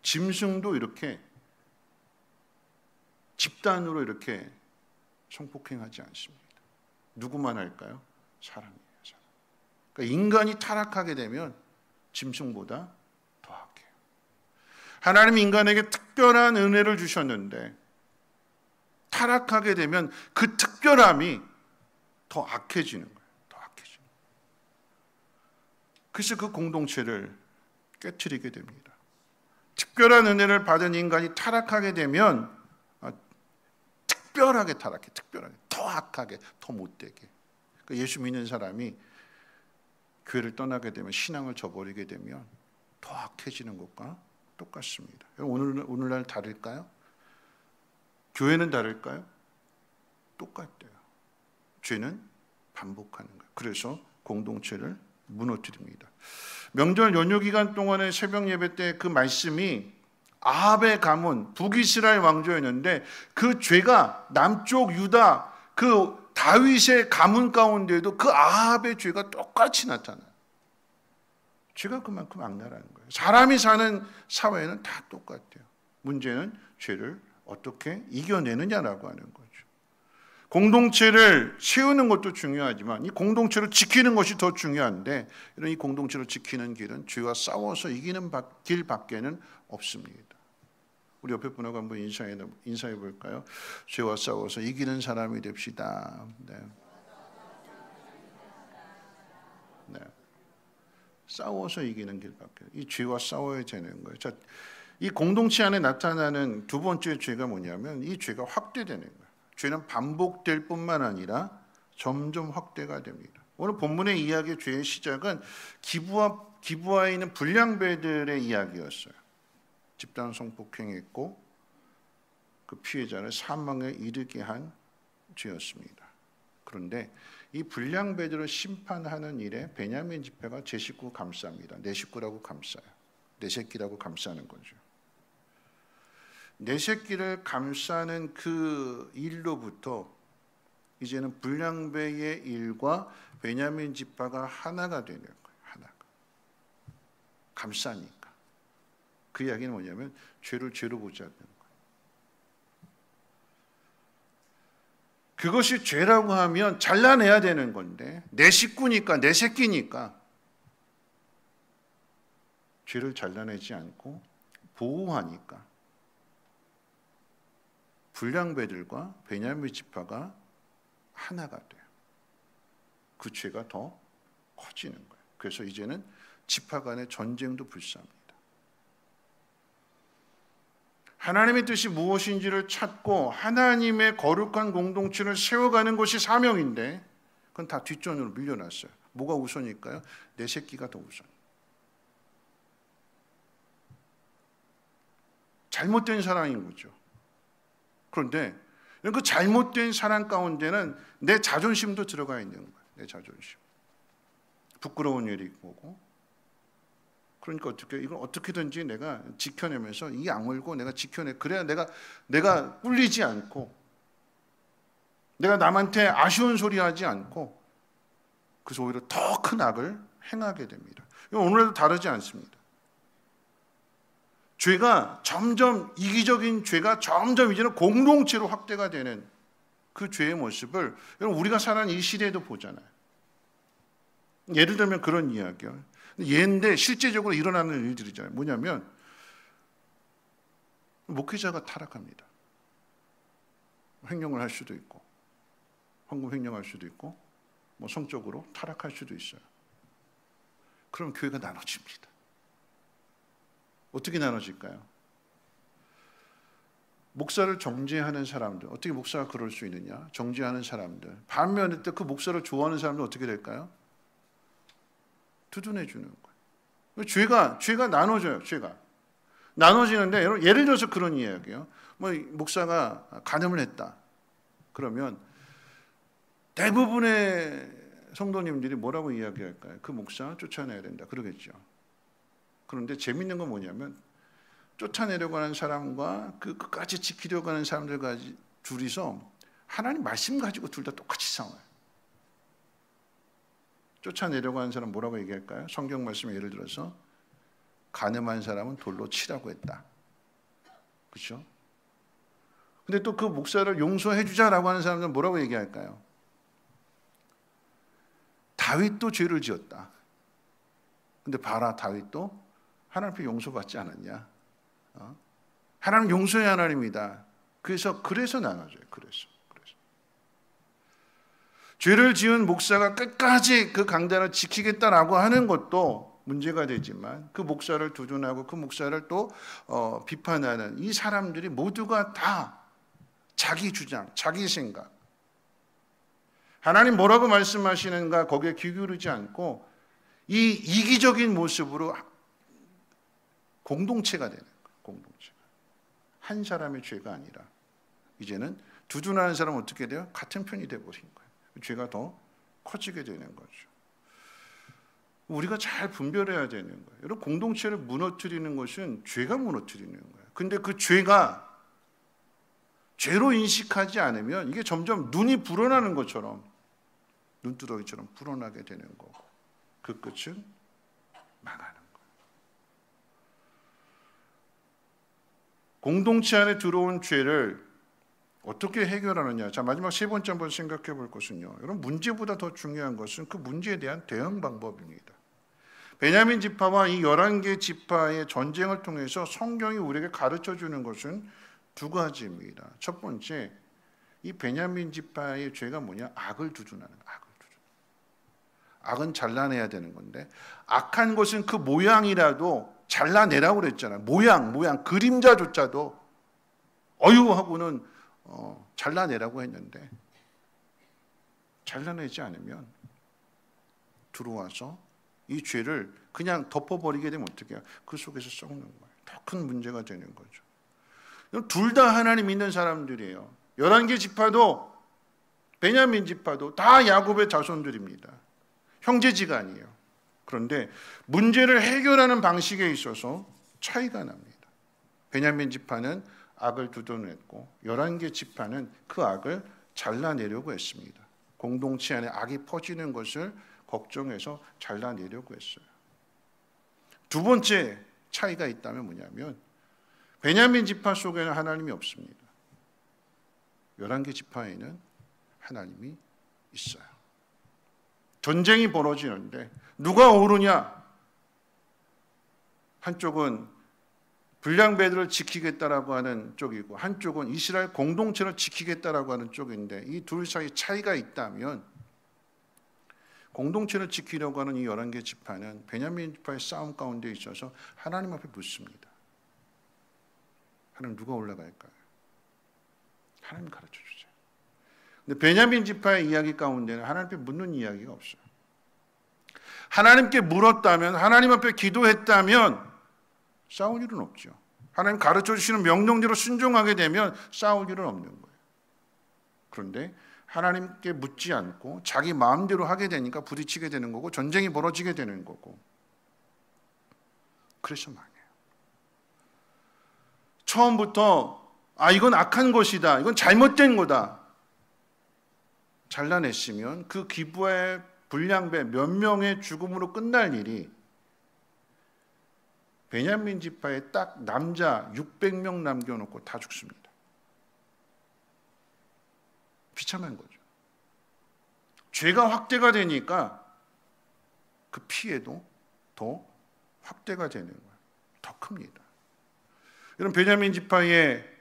짐승도 이렇게 집단으로 이렇게 성폭행하지 않습니다. 누구만 할까요? 사람이에요. 사람. 그러니까 인간이 타락하게 되면 짐승보다 더 악해요. 하나님 인간에게 특별한 은혜를 주셨는데 타락하게 되면 그 특별함이 더 악해지는 거예요. 더 악해지는 거예요. 그래서 그 공동체를 깨트리게 됩니다. 특별한 은혜를 받은 인간이 타락하게 되면 특별하게 타락해, 특별하게 더 악하게, 더 못되게. 그러니까 예수 믿는 사람이 교회를 떠나게 되면, 신앙을 저버리게 되면 더 악해지는 것과 똑같습니다. 오늘날 다를까요? 교회는 다를까요? 똑같대요. 죄는 반복하는 거예요. 그래서 공동체를 무너뜨립니다. 명절 연휴 기간 동안의 새벽 예배 때 그 말씀이 아합의 가문 북이스라엘 왕조였는데 그 죄가 남쪽 유다 그 다윗의 가문 가운데에도 그 아합의 죄가 똑같이 나타나요. 죄가 그만큼 악랄한 거예요. 사람이 사는 사회는 다 똑같아요. 문제는 죄를 어떻게 이겨내느냐라고 하는 거죠. 공동체를 세우는 것도 중요하지만 이 공동체를 지키는 것이 더 중요한데 이런 이 공동체를 지키는 길은 죄와 싸워서 이기는 길밖에는 없습니다. 우리 옆에 분하고 한번 인사해 볼까요? 죄와 싸워서 이기는 사람이 됩시다. 네. 네. 싸워서 이기는 길밖에. 이 죄와 싸워야 되는 거예요. 자, 이 공동체 안에 나타나는 두 번째 죄가 뭐냐면 이 죄가 확대되는 거예요. 죄는 반복될 뿐만 아니라 점점 확대가 됩니다. 오늘 본문의 이야기의 죄의 시작은 기부하에 있는 불량배들의 이야기였어요. 집단 성폭행했고 그 피해자를 사망에 이르게 한 죄였습니다. 그런데 이 불량배들을 심판하는 일에 베냐민 지파가 제 식구 감쌉니다. 내 식구라고 감싸요. 내 새끼라고 감싸는 거죠. 내 새끼를 감싸는 그 일로부터 이제는 불량배의 일과 베냐민 지파가 하나가 되는 거예요. 하나가. 감싸니까. 그 이야기는 뭐냐면 죄를 죄로 보지 않는 거예요. 그것이 죄라고 하면 잘라내야 되는 건데 내 식구니까 내 새끼니까 죄를 잘라내지 않고 보호하니까 불량배들과 베냐민 지파가 하나가 돼요. 그 죄가 더 커지는 거예요. 그래서 이제는 지파 간의 전쟁도 불사합니다. 하나님의 뜻이 무엇인지를 찾고 하나님의 거룩한 공동체를 세워가는 것이 사명인데 그건 다 뒷전으로 밀려났어요. 뭐가 우선일까요? 내 새끼가 더 우선. 잘못된 사랑인 거죠. 그런데 그 잘못된 사랑 가운데는 내 자존심도 들어가 있는 거예요. 내 자존심. 부끄러운 일이 오고. 그러니까 이걸 어떻게든지 내가 지켜내면서 이 악물고 내가 지켜내. 그래야 내가 꿀리지 않고 내가 남한테 아쉬운 소리 하지 않고 그래서 오히려 더 큰 악을 행하게 됩니다. 오늘도 다르지 않습니다. 죄가 점점 이기적인 죄가 점점 이제는 공동체로 확대가 되는 그 죄의 모습을 여러분 우리가 사는 이 시대에도 보잖아요. 예를 들면 그런 이야기요. 예인데 실제적으로 일어나는 일들이잖아요. 뭐냐면 목회자가 타락합니다. 횡령을 할 수도 있고 헌금 횡령할 수도 있고 뭐 성적으로 타락할 수도 있어요. 그럼 교회가 나눠집니다. 어떻게 나눠질까요? 목사를 정죄하는 사람들, 어떻게 목사가 그럴 수 있느냐? 정죄하는 사람들. 반면에 그 목사를 좋아하는 사람들 어떻게 될까요? 두둔해 주는 거예요. 죄가 나눠져요. 죄가 나눠지는데 예를 들어서 그런 이야기예요. 뭐 목사가 간음을 했다. 그러면 대부분의 성도님들이 뭐라고 이야기할까요? 그 목사 쫓아내야 된다. 그러겠죠. 그런데 재밌는 건 뭐냐면 쫓아내려고 하는 사람과 끝까지 지키려고 하는 사람들까지 둘이서 하나님 말씀 가지고 둘 다 똑같이 싸워요. 쫓아내려고 하는 사람 뭐라고 얘기할까요? 성경 말씀 예를 들어서 간음한 사람은 돌로 치라고 했다. 그렇죠? 근데 또 그 목사를 용서해 주자라고 하는 사람들은 뭐라고 얘기할까요? 다윗도 죄를 지었다. 근데 봐라, 다윗도 하나님 앞에 용서받지 않았냐? 하나님 용서의 하나님이다. 그래서 나눠져요. 그래서 죄를 지은 목사가 끝까지 그 강단을 지키겠다라고 하는 것도 문제가 되지만 그 목사를 두둔하고 그 목사를 또 비판하는 이 사람들이 모두가 다 자기 주장, 자기 생각, 하나님 뭐라고 말씀하시는가 거기에 귀 기울이지 않고 이 이기적인 모습으로 공동체가 되는 거예요. 공동체가. 한 사람의 죄가 아니라 이제는 두둔하는 사람은 어떻게 돼요? 같은 편이 돼버린 거예요. 죄가 더 커지게 되는 거죠. 우리가 잘 분별해야 되는 거예요. 여러분, 공동체를 무너뜨리는 것은 죄가 무너뜨리는 거예요. 근데 그 죄가 죄로 인식하지 않으면 이게 점점 눈이 불어나는 것처럼, 눈두덩이처럼 불어나게 되는 거고, 그 끝은 망하는 거예요. 공동체 안에 들어온 죄를 어떻게 해결하느냐. 자, 마지막 세 번째 한번 생각해 볼 것은요, 여러분, 문제보다 더 중요한 것은 그 문제에 대한 대응 방법입니다. 베냐민 지파와 이 11개 지파의 전쟁을 통해서 성경이 우리에게 가르쳐 주는 것은 두 가지입니다. 첫 번째, 이 베냐민 지파의 죄가 뭐냐? 악을 두둔하는 거예요. 악을 두둔. 악은 잘라내야 되는 건데, 악한 것은 그 모양이라도 잘라내라고 그랬잖아요. 모양, 그림자조차도 어유 하고는 잘라내라고 했는데, 잘라내지 않으면 들어와서 이 죄를 그냥 덮어버리게 되면 어떻게 해요? 그 속에서 썩는 거예요. 더 큰 문제가 되는 거죠. 둘 다 하나님 믿는 사람들이에요. 11개 지파도 베냐민 지파도 다 야곱의 자손들입니다. 형제지간이에요. 그런데 문제를 해결하는 방식에 있어서 차이가 납니다. 베냐민 지파는 악을 두둔했고 11개 지파는 그 악을 잘라내려고 했습니다. 공동체 안에 악이 퍼지는 것을 걱정해서 잘라내려고 했어요. 두 번째 차이가 있다면 뭐냐면, 베냐민 지파 속에는 하나님이 없습니다. 11개 지파에는 하나님이 있어요. 전쟁이 벌어지는데 누가 오르냐? 한쪽은 불량배들을 지키겠다라고 하는 쪽이고, 한쪽은 이스라엘 공동체를 지키겠다라고 하는 쪽인데, 이 둘 사이 차이가 있다면, 공동체를 지키려고 하는 이 11개 지파는 베냐민 지파의 싸움 가운데 있어서 하나님 앞에 묻습니다. 하나님, 누가 올라갈까요? 하나님 가르쳐 주세요. 근데 베냐민 지파의 이야기 가운데는 하나님 앞에 묻는 이야기가 없어요. 하나님께 물었다면, 하나님 앞에 기도했다면 싸울 일은 없죠. 하나님 가르쳐 주시는 명령대로 순종하게 되면 싸울 일은 없는 거예요. 그런데 하나님께 묻지 않고 자기 마음대로 하게 되니까 부딪히게 되는 거고, 전쟁이 벌어지게 되는 거고, 그래서 망해요. 처음부터 이건 악한 것이다, 이건 잘못된 거다 잘라냈으면 그 기부의 불량배 몇 명의 죽음으로 끝날 일이 베냐민 지파에 딱 남자 600명 남겨놓고 다 죽습니다. 비참한 거죠. 죄가 확대가 되니까 그 피해도 더 확대가 되는 거예요. 더 큽니다. 이런 베냐민 지파의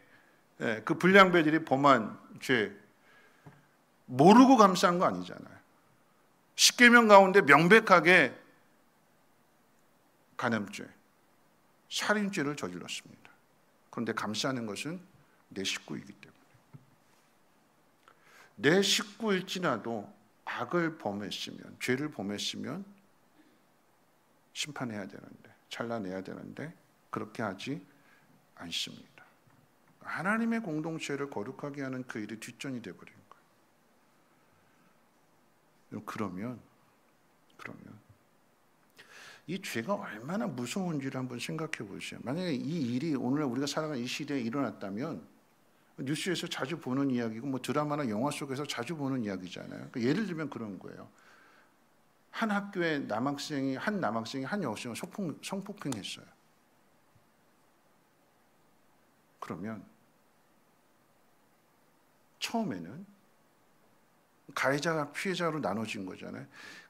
그 불량배들이 범한 죄, 모르고 감싼 거 아니잖아요. 10계명 가운데 명백하게 간음죄, 살인죄를 저질렀습니다. 그런데 감싸는 것은 내 식구이기 때문에. 내 식구일지라도 악을 범했으면, 죄를 범했으면 심판해야 되는데, 잘라내야 되는데 그렇게 하지 않습니다. 하나님의 공동체를 거룩하게 하는 그 일이 뒷전이 되어버린 거예요. 그러면 이 죄가 얼마나 무서운지를 한번 생각해 보세요. 만약에 이 일이 오늘 우리가 살아가는 이 시대에 일어났다면, 뉴스에서 자주 보는 이야기고, 뭐 드라마나 영화 속에서 자주 보는 이야기잖아요. 그러니까 예를 들면 그런 거예요. 한 학교에 한 남학생이 한 여학생을 성폭행했어요. 그러면 처음에는 가해자가 피해자로 나눠진 거잖아요.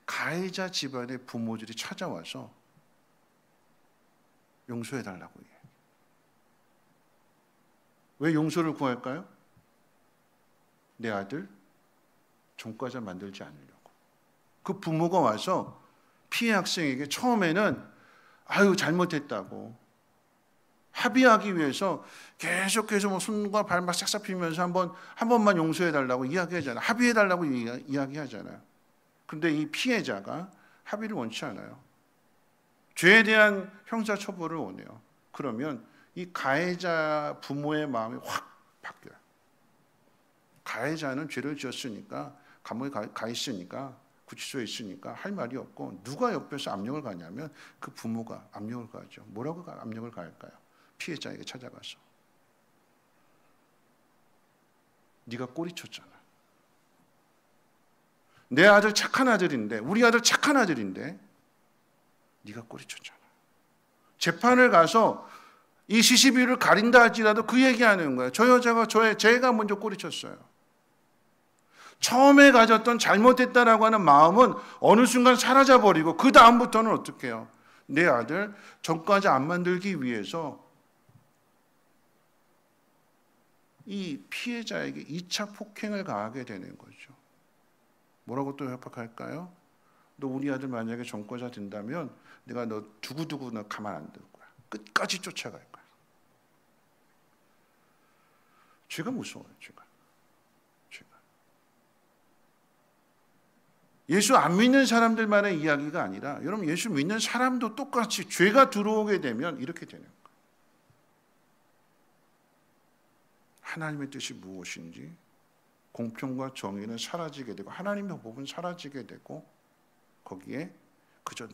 가해자 집안의 부모들이 찾아와서 용서해달라고 해요. 왜 용서를 구할까요? 내 아들 전과자 만들지 않으려고. 그 부모가 와서 피해 학생에게 처음에는 잘못했다고 합의하기 위해서 계속해서 뭐 손과 발 막 싹싹 피면서 한 번만 용서해달라고 이야기하잖아요. 합의해달라고 이야기하잖아요. 그런데 이 피해자가 합의를 원치 않아요. 죄에 대한 형사처벌을 원해요. 그러면 이 가해자 부모의 마음이 확 바뀌어요. 가해자는 죄를 지었으니까 감옥에 가 있으니까, 구치소에 있으니까 할 말이 없고, 누가 옆에서 압력을 가냐면 그 부모가 압력을 가죠. 뭐라고 압력을 가할까요? 피해자에게 찾아가서 네가 꼬리쳤잖아. 내 아들 착한 아들인데, 우리 아들 착한 아들인데 네가 꼬리쳤잖아. 재판을 가서 이 시시비를 가린다 할지라도 그 얘기하는 거예요. 저 여자가 제가 먼저 꼬리쳤어요. 처음에 가졌던 잘못했다라고 하는 마음은 어느 순간 사라져버리고, 그 다음부터는 어떻게 해요? 내 아들 전과자 안 만들기 위해서 이 피해자에게 2차 폭행을 가하게 되는 거죠. 뭐라고 또 협박할까요? 너 우리 아들 만약에 전과자 된다면 내가 너 두고두고 너 가만 안 둘 거야. 끝까지 쫓아갈 거야. 죄가 무서워요. 죄가. 예수 안 믿는 사람들만의 이야기가 아니라, 여러분 예수 믿는 사람도 똑같이 죄가 들어오게 되면 이렇게 되는 거예요. 하나님의 뜻이 무엇인지, 공평과 정의는 사라지게 되고, 하나님의 법은 사라지게 되고, 거기에 그저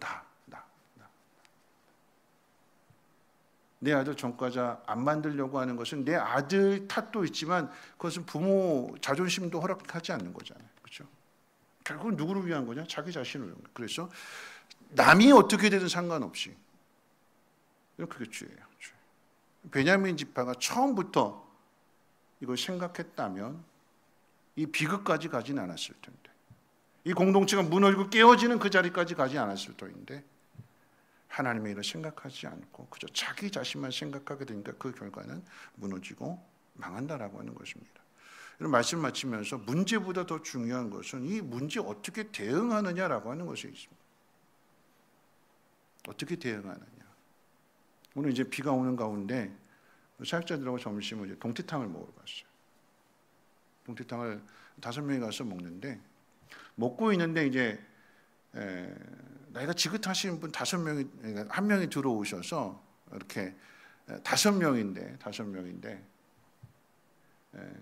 내 아들 전과자 안 만들려고 하는 것은 내 아들 탓도 있지만 그것은 부모 자존심도 허락하지 않는 거잖아요. 그렇죠? 결국은 누구를 위한 거냐? 자기 자신을 위한 거예요. 그래서 남이 어떻게 되든 상관없이, 그게 죄예요. 죄. 베냐민 지파가 처음부터 이걸 생각했다면 이 비극까지 가진 않았을 텐데, 이 공동체가 무너지고 깨어지는 그 자리까지 가지 않았을 터인데, 하나님의 일을 생각하지 않고 그저 자기 자신만 생각하게 되니까 그 결과는 무너지고 망한다라고 하는 것입니다. 이런 말씀 마치면서 문제보다 더 중요한 것은 이 문제 어떻게 대응하느냐라고 하는 것이 있습니다. 어떻게 대응하느냐. 오늘 이제 비가 오는 가운데 사역자들하고 점심을 이제 동태탕을 먹으러 갔어요. 동태탕을 5명이 가서 먹는데, 먹고 있는데 이제 나이가 지긋하신 분 5명이, 한 명이 들어오셔서 이렇게 5명인데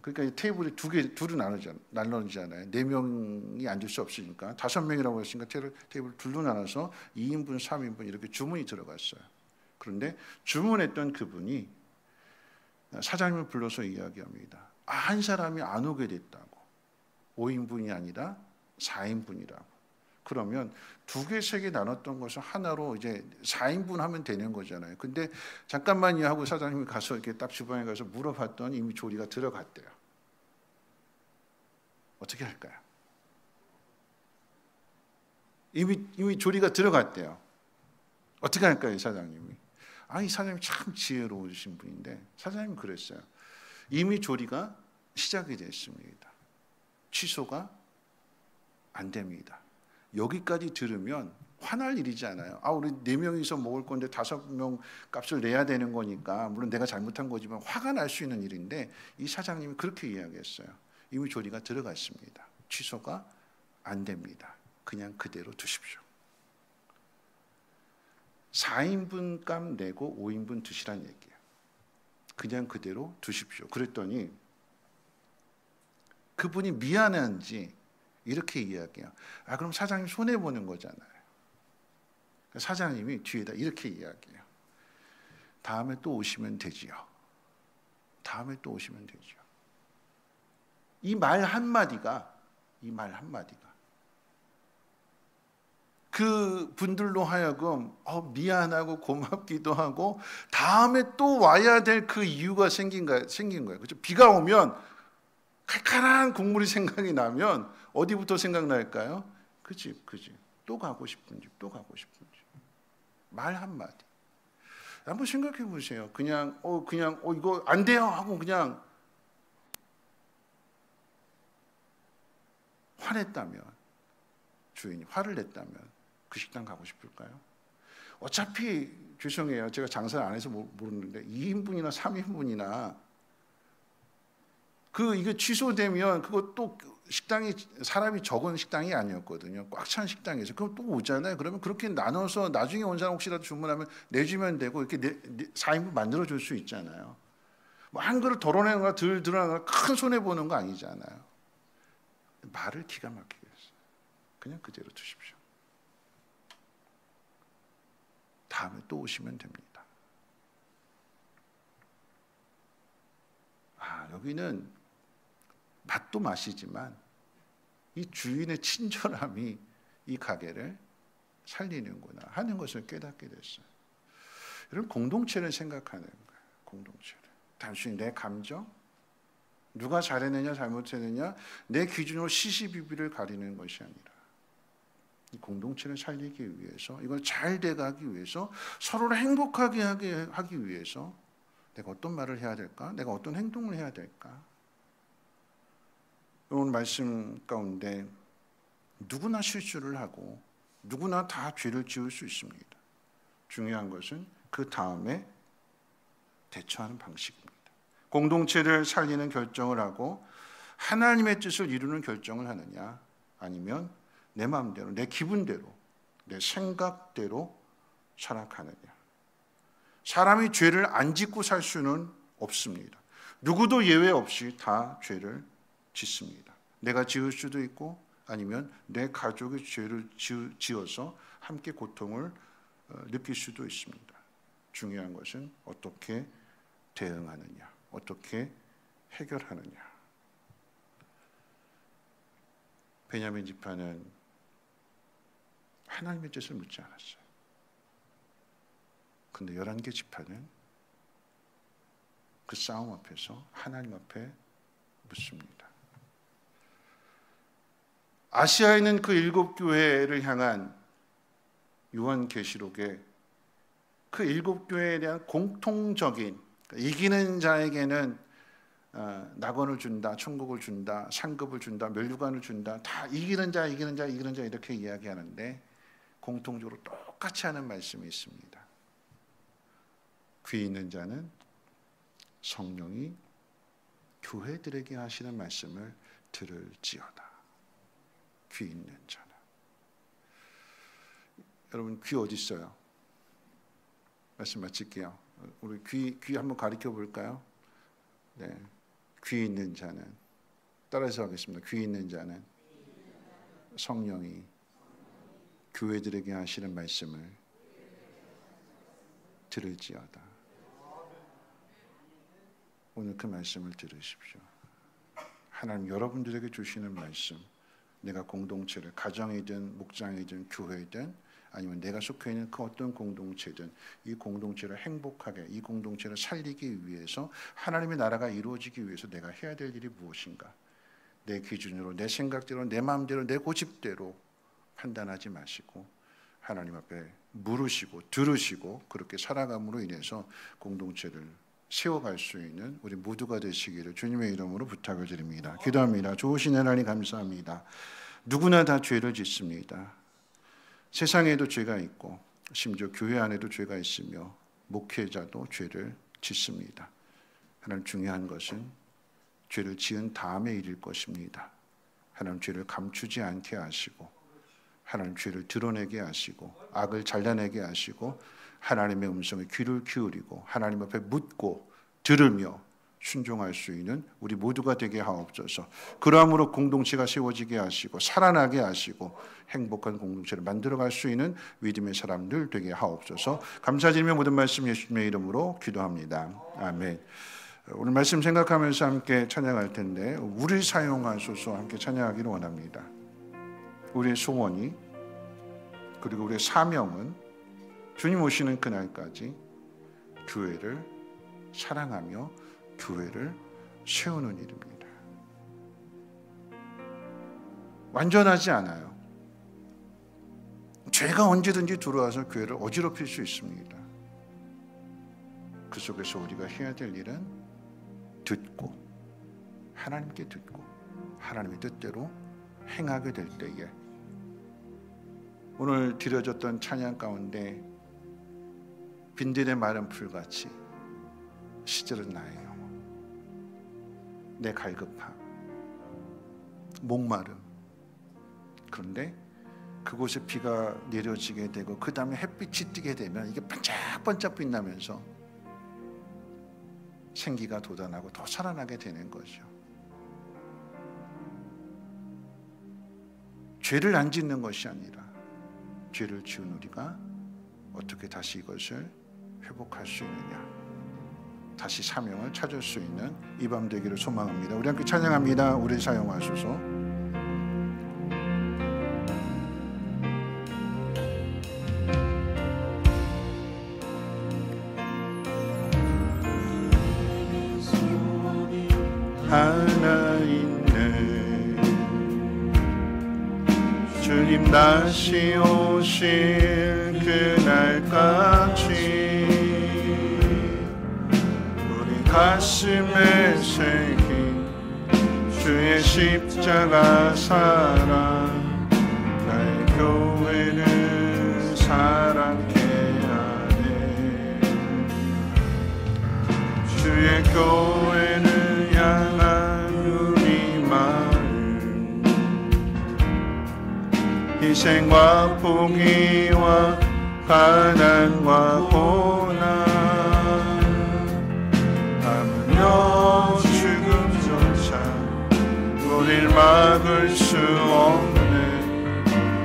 그러니까 테이블이 둘로 나눠지잖아요. 4명이 앉을 수 없으니까 5명이라고 했으니까 테이블 둘로 나눠서 2인분, 3인분 이렇게 주문이 들어갔어요. 그런데 주문했던 그분이 사장님을 불러서 이야기합니다. 한 사람이 안 오게 됐다고. 5인분이 아니라 4인분이라고. 그러면 2개, 3개 나눴던 것을 하나로 이제 4인분 하면 되는 거잖아요. 근데 잠깐만요 하고 사장님이 가서 이렇게 딱 주방에 가서 물어봤더니 이미 조리가 들어갔대요. 어떻게 할까요? 이미 조리가 들어갔대요. 어떻게 할까요, 사장님이? 이 사장님이 참 지혜로우신 분인데, 사장님이 그랬어요. 이미 조리가 시작이 됐습니다. 취소가 안 됩니다. 여기까지 들으면 화날 일이잖아요. 우리 4명이서 먹을 건데 5명 값을 내야 되는 거니까, 물론 내가 잘못한 거지만 화가 날 수 있는 일인데, 이 사장님이 그렇게 이야기했어요. 이미 조리가 들어갔습니다. 취소가 안 됩니다. 그냥 그대로 두십시오. 4인분 값 내고 5인분 드시란 얘기예요. 그냥 그대로 두십시오. 그랬더니 그분이 미안한지 이렇게 이야기해요. 그럼 사장님 손해보는 거잖아요. 사장님이 뒤에다 이렇게 이야기해요. 다음에 또 오시면 되지요. 다음에 또 오시면 되지요. 이 말 한마디가 그 분들로 하여금 미안하고 고맙기도 하고 다음에 또 와야 될 그 이유가 생긴 거예요. 그렇죠? 비가 오면 칼칼한 국물이 생각이 나면 어디부터 생각날까요? 그 집. 또 가고 싶은 집. 말 한마디. 한번 생각해 보세요. 그냥 이거 안 돼요 하고 그냥 화냈다면, 주인이 화를 냈다면 그 식당 가고 싶을까요? 어차피 죄송해요. 제가 장사를 안 해서 모르는데 2인분이나 3인분이나 이게 취소되면 그것도 식당이 사람이 적은 식당이 아니었거든요. 꽉 찬 식당에서 그럼 또 오잖아요. 그러면 그렇게 나눠서 나중에 온 사람 혹시라도 주문하면 내주면 되고, 이렇게 4인분 만들어 줄 수 있잖아요. 한 그릇 덜어내는 거나 덜 들어가는 거나 큰 손해 보는 거 아니잖아요. 말을 기가 막히게 했어요. 그냥 그대로 두십시오. 다음에 또 오시면 됩니다. 여기는 맛도 맛이지만 이 주인의 친절함이 이 가게를 살리는구나 하는 것을 깨닫게 됐어요. 이런 공동체를 생각하는 거예요. 공동체를. 단순히 내 감정, 누가 잘했느냐 잘못했느냐 내 기준으로 시시비비를 가리는 것이 아니라 이 공동체를 살리기 위해서, 이걸 잘 돼가기 위해서, 서로를 행복하게 하기 위해서 내가 어떤 말을 해야 될까? 내가 어떤 행동을 해야 될까? 오늘 말씀 가운데 누구나 실수를 하고 누구나 다 죄를 지을 수 있습니다. 중요한 것은 그 다음에 대처하는 방식입니다. 공동체를 살리는 결정을 하고 하나님의 뜻을 이루는 결정을 하느냐, 아니면 내 마음대로, 내 기분대로, 내 생각대로 살아가느냐. 사람이 죄를 안 짓고 살 수는 없습니다. 누구도 예외 없이 다 죄를 짓습니다. 내가 지을 수도 있고 아니면 내 가족이 죄를 지어서 함께 고통을 느낄 수도 있습니다. 중요한 것은 어떻게 대응하느냐, 어떻게 해결하느냐. 베냐민 지파는 하나님의 뜻을 묻지 않았어요. 근데 11개 지파는 그 싸움 앞에서 하나님 앞에 묻습니다. 아시아에 있는 그 7교회를 향한 요한계시록에 그 7교회에 대한 공통적인, 이기는 자에게는 낙원을 준다, 천국을 준다, 상급을 준다, 멸류관을 준다, 다 이기는 자 이렇게 이야기하는데 공통적으로 똑같이 하는 말씀이 있습니다. 귀 있는 자는 성령이 교회들에게 하시는 말씀을 들을지어다. 귀 있는 자는. 여러분 귀 어디 있어요? 말씀 마칠게요. 우리 귀 한번 가르쳐 볼까요? 네, 귀 있는 자는, 따라서 하겠습니다. 귀 있는 자는 성령이 교회들에게 하시는 말씀을 들을지어다. 오늘 그 말씀을 들으십시오. 하나님 여러분들에게 주시는 말씀, 내가 공동체를, 가정이든 목장이든 교회든 아니면 내가 속해 있는 그 어떤 공동체든 이 공동체를 행복하게, 이 공동체를 살리기 위해서, 하나님의 나라가 이루어지기 위해서 내가 해야 될 일이 무엇인가? 내 기준으로, 내 생각대로, 내 마음대로, 내 고집대로 판단하지 마시고 하나님 앞에 물으시고 들으시고 그렇게 살아감으로 인해서 공동체를 세워갈 수 있는 우리 모두가 되시기를 주님의 이름으로 부탁을 드립니다. 기도합니다. 좋으신 하나님 감사합니다. 누구나 다 죄를 짓습니다. 세상에도 죄가 있고 심지어 교회 안에도 죄가 있으며 목회자도 죄를 짓습니다. 하나님, 중요한 것은 죄를 지은 다음에 일일 것입니다. 하나님, 죄를 감추지 않게 하시고 하나님, 죄를 드러내게 하시고 악을 잘라내게 하시고 하나님의 음성에 귀를 기울이고 하나님 앞에 묻고 들으며 순종할 수 있는 우리 모두가 되게 하옵소서. 그러함으로 공동체가 세워지게 하시고 살아나게 하시고 행복한 공동체를 만들어갈 수 있는 믿음의 사람들 되게 하옵소서. 감사드리며 모든 말씀 예수님의 이름으로 기도합니다. 아멘. 오늘 말씀 생각하면서 함께 찬양할 텐데 우리 사용하소서 함께 찬양하기를 원합니다. 우리의 소원이, 그리고 우리의 사명은 주님 오시는 그날까지 교회를 사랑하며 교회를 세우는 일입니다. 완전하지 않아요. 죄가 언제든지 들어와서 교회를 어지럽힐 수 있습니다. 그 속에서 우리가 해야 될 일은 듣고, 하나님께 듣고 하나님의 뜻대로 행하게 될 때에 오늘 드려졌던 찬양 가운데 빈들의 마른 풀같이 시들은 나의 영혼, 내 갈급함, 목마름, 그런데 그곳에 비가 내려지게 되고 그 다음에 햇빛이 뜨게 되면 이게 반짝반짝 빛나면서 생기가 돋아나고 더 살아나게 되는 거죠. 죄를 안 짓는 것이 아니라 죄를 지은 우리가 어떻게 다시 이것을 회복할 수 있느냐, 다시 사명을 찾을 수 있는 이 밤 되기를 소망합니다. 우리 함께 찬양합니다. 우리 사용하소서. 하나 있네. 주님 다시 오실 그날까지 우리 가슴에 새긴 주의 십자가 사랑, 나의 교회를 사랑케 하네. 주의 교회를 향한 우리 마음, 희생과 포기와 가난과 고난, 아무려 죽음조차 우릴 막을 수 없는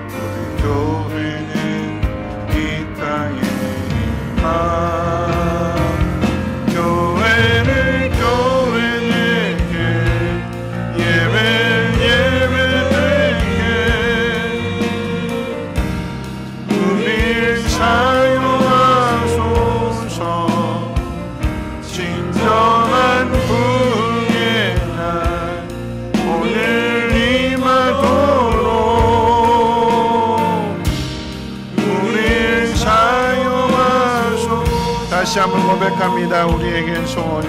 우리 교회는 이 땅에 다시 한번 고백합니다. 우리에겐 소원이,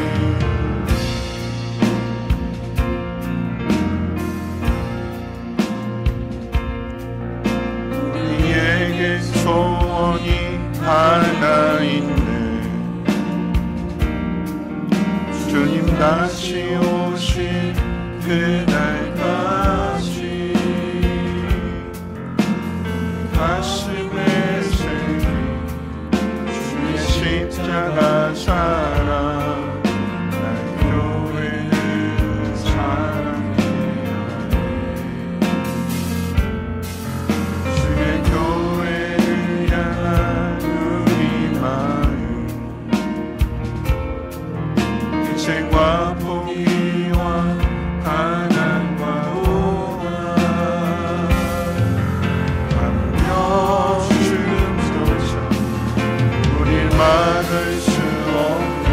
우리에겐 소원이 하나 있네. 주님 다시 오실 그날까지 가슴에 십자가 사랑, 나의 교회를 사랑해 하네. 주의 교회를 향한 우리 마음, 희생과 포기와 가난과 고난, 아무려 죽음조차 우릴 막을 수 없는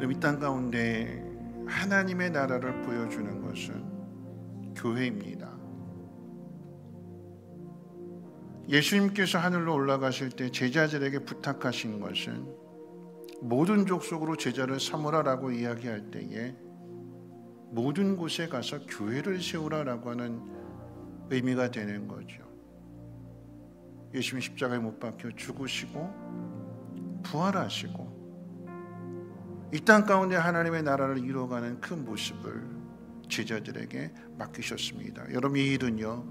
이 땅 가운데 하나님의 나라를 보여주는 것은 교회입니다. 예수님께서 하늘로 올라가실 때 제자들에게 부탁하신 것은 모든 족속으로 제자를 삼으라라고 이야기할 때에 모든 곳에 가서 교회를 세우라라고 하는 의미가 되는 거죠. 예수님 십자가에 못 박혀 죽으시고 부활하시고 이 땅 가운데 하나님의 나라를 이루어가는 그 모습을 제자들에게 맡기셨습니다. 여러분, 이 일은요,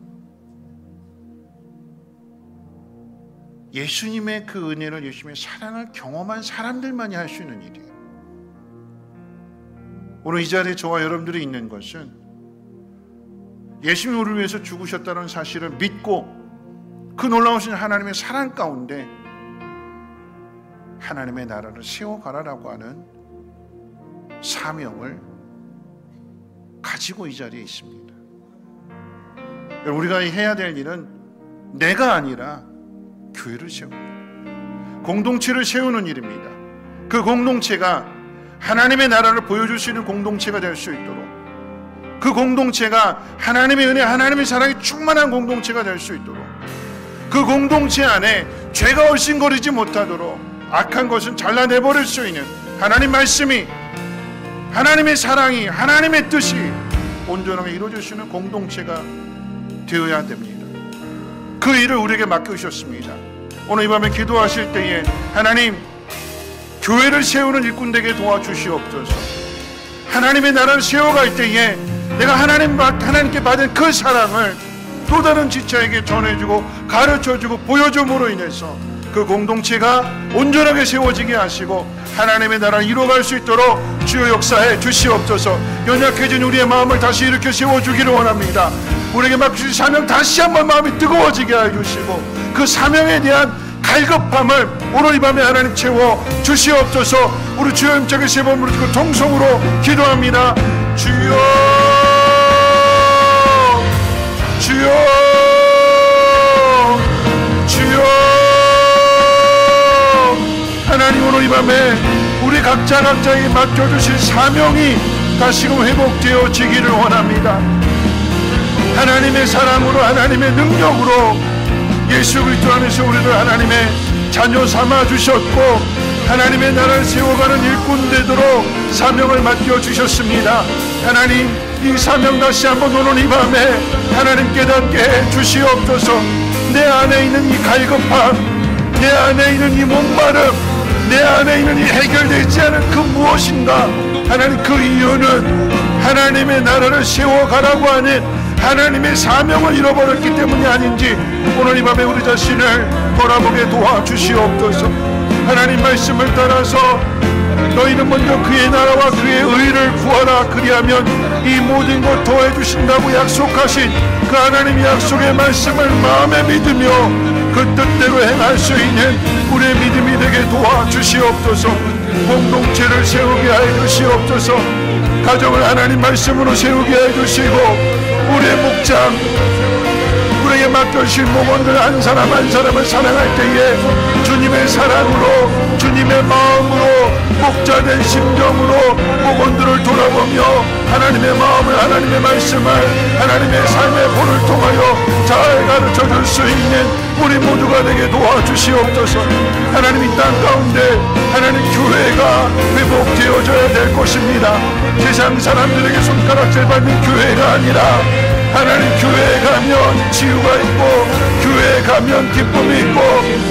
예수님의 그 은혜를, 예수님의 사랑을 경험한 사람들만이 할 수 있는 일이에요. 오늘 이 자리에 저와 여러분들이 있는 것은 예수님이 우리를 위해서 죽으셨다는 사실을 믿고 그 놀라우신 하나님의 사랑 가운데 하나님의 나라를 세워가라라고 하는 사명을 가지고 이 자리에 있습니다. 우리가 해야 될 일은 내가 아니라 교회를 세우는, 공동체를 세우는 일입니다. 그 공동체가 하나님의 나라를 보여줄 수 있는 공동체가 될 수 있도록, 그 공동체가 하나님의 은혜, 하나님의 사랑이 충만한 공동체가 될 수 있도록, 그 공동체 안에 죄가 얼씬거리지 못하도록 악한 것은 잘라내버릴 수 있는 하나님 말씀이, 하나님의 사랑이, 하나님의 뜻이 온전하게 이루어질 수 있는 공동체가 되어야 됩니다. 그 일을 우리에게 맡겨주셨습니다. 오늘 이 밤에 기도하실 때에 하나님, 교회를 세우는 일꾼 되게 도와주시옵소서. 하나님의 나라를 세워갈 때에 내가 하나님께 받은 그 사랑을 또 다른 지체에게 전해주고 가르쳐주고 보여줌으로 인해서 그 공동체가 온전하게 세워지게 하시고 하나님의 나라를 이루어갈 수 있도록 주여 역사해 주시옵소서. 연약해진 우리의 마음을 다시 일으켜 세워주기를 원합니다. 우리에게 맡기신 사명 다시 한번 마음이 뜨거워지게 해주시고 그 사명에 대한 갈급함을 오늘 이 밤에 하나님 채워 주시옵소서. 우리 주여 힘차게 세 번 부르시고 통성으로 기도합니다. 주여, 주여, 주여. 하나님, 오늘 이 밤에 우리 각자에게 맡겨주신 사명이 다시금 회복되어지기를 원합니다. 하나님의 사랑으로, 하나님의 능력으로 예수 그리스도 안에서 우리를 하나님의 자녀 삼아 주셨고 하나님의 나라를 세워가는 일꾼 되도록 사명을 맡겨주셨습니다. 하나님, 이 사명 다시 한번 오늘 이 밤에 하나님 깨닫게 해 주시옵소서. 내 안에 있는 이 갈급함, 내 안에 있는 이 목마름, 내 안에 있는 이 해결되지 않은 그 무엇인가, 하나님, 그 이유는 하나님의 나라를 세워가라고 하는 하나님의 사명을 잃어버렸기 때문이 아닌지 오늘 이 밤에 우리 자신을 돌아보게 도와주시옵소서. 하나님 말씀을 따라서 너희는 먼저 그의 나라와 그의 의를 구하라, 그리하면 이 모든 것 더해 주신다고 약속하신 그 하나님의 약속의 말씀을 마음에 믿으며 그 뜻대로 행할 수 있는 우리의 믿음이 되게 도와주시옵소서. 공동체를 세우게 하여 주시옵소서. 가정을 하나님 말씀으로 세우게 해 주시고 우리의 목장, 우리에게 맡겨주신 목원들 한 사람 한 사람을 사랑할 때에 주님의 사랑으로, 주님의 마음으로, 목자된 심정으로 목원들을 돌아보며 하나님의 마음을, 하나님의 말씀을, 하나님의 삶의 본을 통하여 잘 가르쳐줄 수 있는 우리 모두가 되게 도와주시옵소서. 하나님, 이 땅 가운데 하나님 교회가 회복되어져야 될 것입니다. 세상 사람들에게 손가락질 받는 교회가 아니라 하나님, 교회에 가면 치유가 있고, 교회에 가면 기쁨이 있고,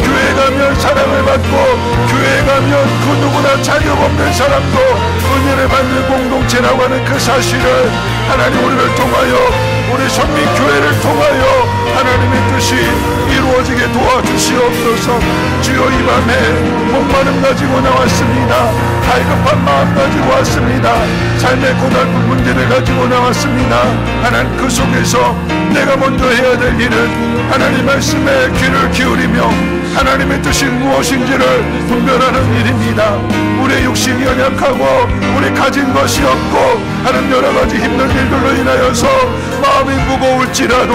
교회에 가면 사랑을 받고, 교회에 가면 그 누구나 자격 없는 사람도 은혜를 받는 공동체라고 하는 그 사실을 하나님, 우리를 통하여, 우리 선민교회를 통하여 하나님의 뜻이 이루어지게 도와주시옵소서. 주여, 이 밤에 목마름 가지고 나왔습니다. 갈급한 마음 가지고 왔습니다. 삶의 고달픈 문제를 가지고 나왔습니다. 하나님, 그 속에서 내가 먼저 해야 될 일은 하나님 말씀에 귀를 기울이며 하나님의 뜻이 무엇인지를 분별하는 일입니다. 우리의 육신이 연약하고 우리 가진 것이 없고 하는 여러 가지 힘든 일들로 인하여서 마음이 무거울지라도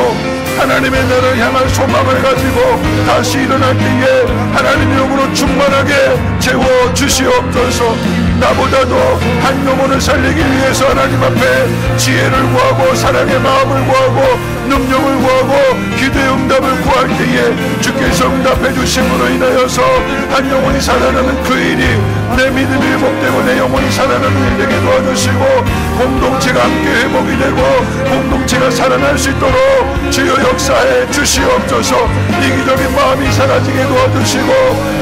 하나님의 나라를 향한 소망을 가지고 다시 일어날 때에 하나님의 영으로 충만하게 채워주시옵소서. 나보다도 한 영혼을 살리기 위해서 하나님 앞에 지혜를 구하고 사랑의 마음을 구하고 능력을 구하고 기도의 응답을 구할 때에 주께서 응답해 주심으로 인하여서 한 영혼이 살아나는 그 일이 내 믿음이 회복되고 내 영혼이 살아나는 일 되게 도와주시고 공동체가 함께 회복이 되고 공동체가 살아날 수 있도록 주여 역사해 주시옵소서. 이기적인 마음이 사라지게 도와주시고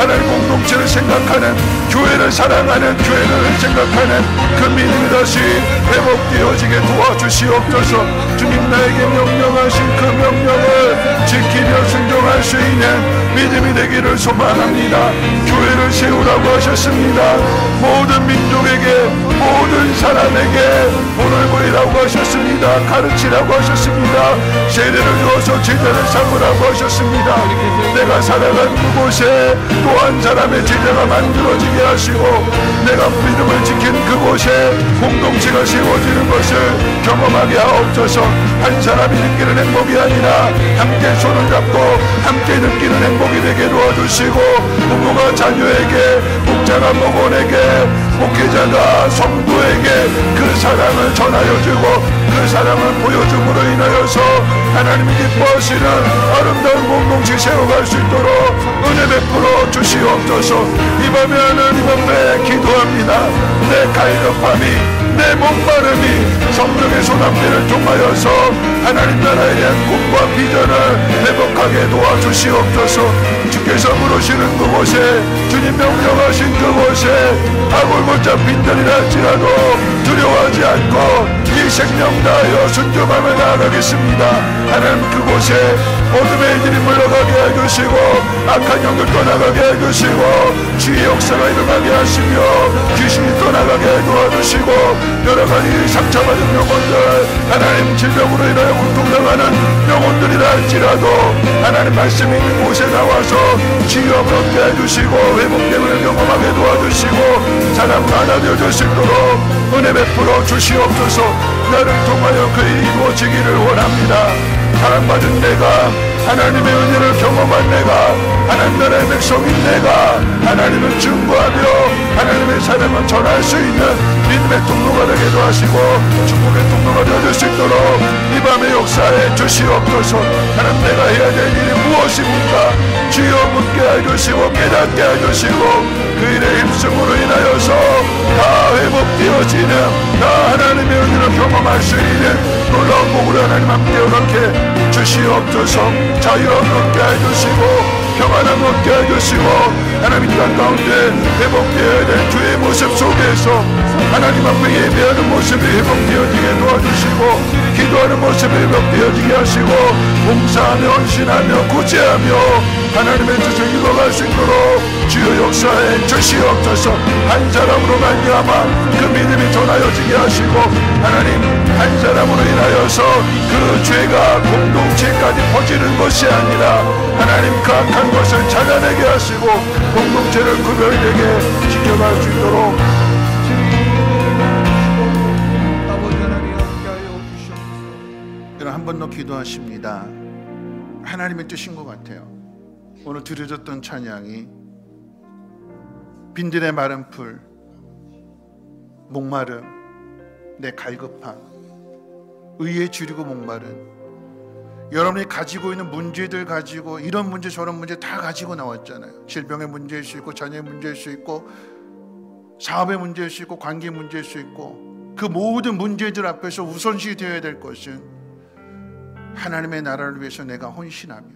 하나님 공동체를 생각하는 교회를 사랑하는 교회를 생각하는 그 믿음이 다시 회복되어지게 도와주시옵소서. 주님 나에게 명령하신 그 명령을 지키며 순종할 수 있는 믿음이 되기를 소망합니다. 교회를 세우라고 하셨습니다. 모든 민족에게 모든 사람에게 본을 보이라고 하셨습니다. 가르치라고 하셨습니다. 세례를 주어서 제자를 삼으라고 하셨습니다. 내가 살아간 그곳에 또 한 사람의 제자가 만들어지게 하시고 내가 믿음을 지킨 그곳에 공동체가 세워지는 것을 경험하게 하옵소서. 한 사람이 느끼는 행복이 아니라 함께 손을 잡고 함께 느끼는 행복이 되게 도와주시고 부모가 자녀에게 목자가 목원에게 목회자가 성도에게 그 사랑을 전하여주고 그 사랑을 보여줌으로 인하여서 하나님이 기뻐하시는 아름다운 공동체 세워갈 수 있도록 은혜 베풀어 주시옵소서. 이 밤에 하나님 앞에 기도합니다. 내 갈급함이 내 목마름이 성령의 소낙비를 통하여서 하나님 나라에 대한 꿈과 비전을 회복하게 도와주시옵소서. 주께서 부르시는 그곳에 주님 명령하신 그곳에 아골 잡힌 자리라 할지라도 두려워하지 않고 이 생명 다하여 순종하며 나아가겠습니다. 하나님 그곳에 어둠의 일들이 물러가게 해주시고 악한 영들 떠나가게 해주시고 주의 역사가 일어나게 하시며 귀신이 떠나가게 도와주시고 여러가지 상처받은 영혼들 하나님 질병으로 인하여 고통당하는 영혼들이라 할지라도 하나님 말씀이 있는 곳에 나와서 치유함을 얻게 해주시고 회복됨을 경험하게 도와주시고 사랑을 하나 되어줄 수 있도록 은혜 베풀어 주시옵소서. 나를 통하여 그 일이 이루어지기를 원합니다. 사랑받은 내가 하나님의 은혜를 경험한 내가 하나님 나라의 백성인 내가 하나님을 증거하며 하나님의 사랑을 전할 수 있는 믿음의 통로가 되기도 하시고 축복의 통로가 되어줄 수 있도록 이 밤의 역사에 주시옵소서. 하나님 내가 해야 될 일이 무엇입니까? 주여 묻게 해주시고 깨닫게 해주시고 그 일의 힘쓰므로 인하여서 다 회복되어지는 다 하나님의 은혜를 경험할 수 있는 놀라운 복으로 하나님 함께 허락해 주시옵소서. 자유함을 얻게 해주시고 평안함을 얻게 해주시고 하나님 땅 가운데 회복되어야 될 주의 모습 속에서 하나님 앞에 예배하는 모습이 회복되어지게 도와주시고 기도하는 모습이 회복되어지게 하시고 봉사하며 헌신하며 구제하며 하나님의 뜻을 이루어갈 수 있도록 주여 역사에 주시옵소서. 한 사람으로 말미암아 그 믿음이 전하여지게 하시고 하나님 한 사람으로 인하여서 그 죄가 공동체까지 퍼지는 것이 아니라 하나님 그 악한 것을 찾아내게 하시고 공동체를 구별되게 지켜갈 수 있도록 아버지 하나님 함께하여 주시옵소서. 여러분 한 번 더 기도하십니다. 하나님의 뜻인 것 같아요. 오늘 드려졌던 찬양이 빈들의 마른 풀, 목마름, 내 갈급함, 의에 줄이고 목마른 여러분이 가지고 있는 문제들 가지고 이런 문제 저런 문제 다 가지고 나왔잖아요. 질병의 문제일 수 있고 자녀의 문제일 수 있고 사업의 문제일 수 있고 관계 문제일 수 있고 그 모든 문제들 앞에서 우선시 되어야 될 것은 하나님의 나라를 위해서 내가 헌신하며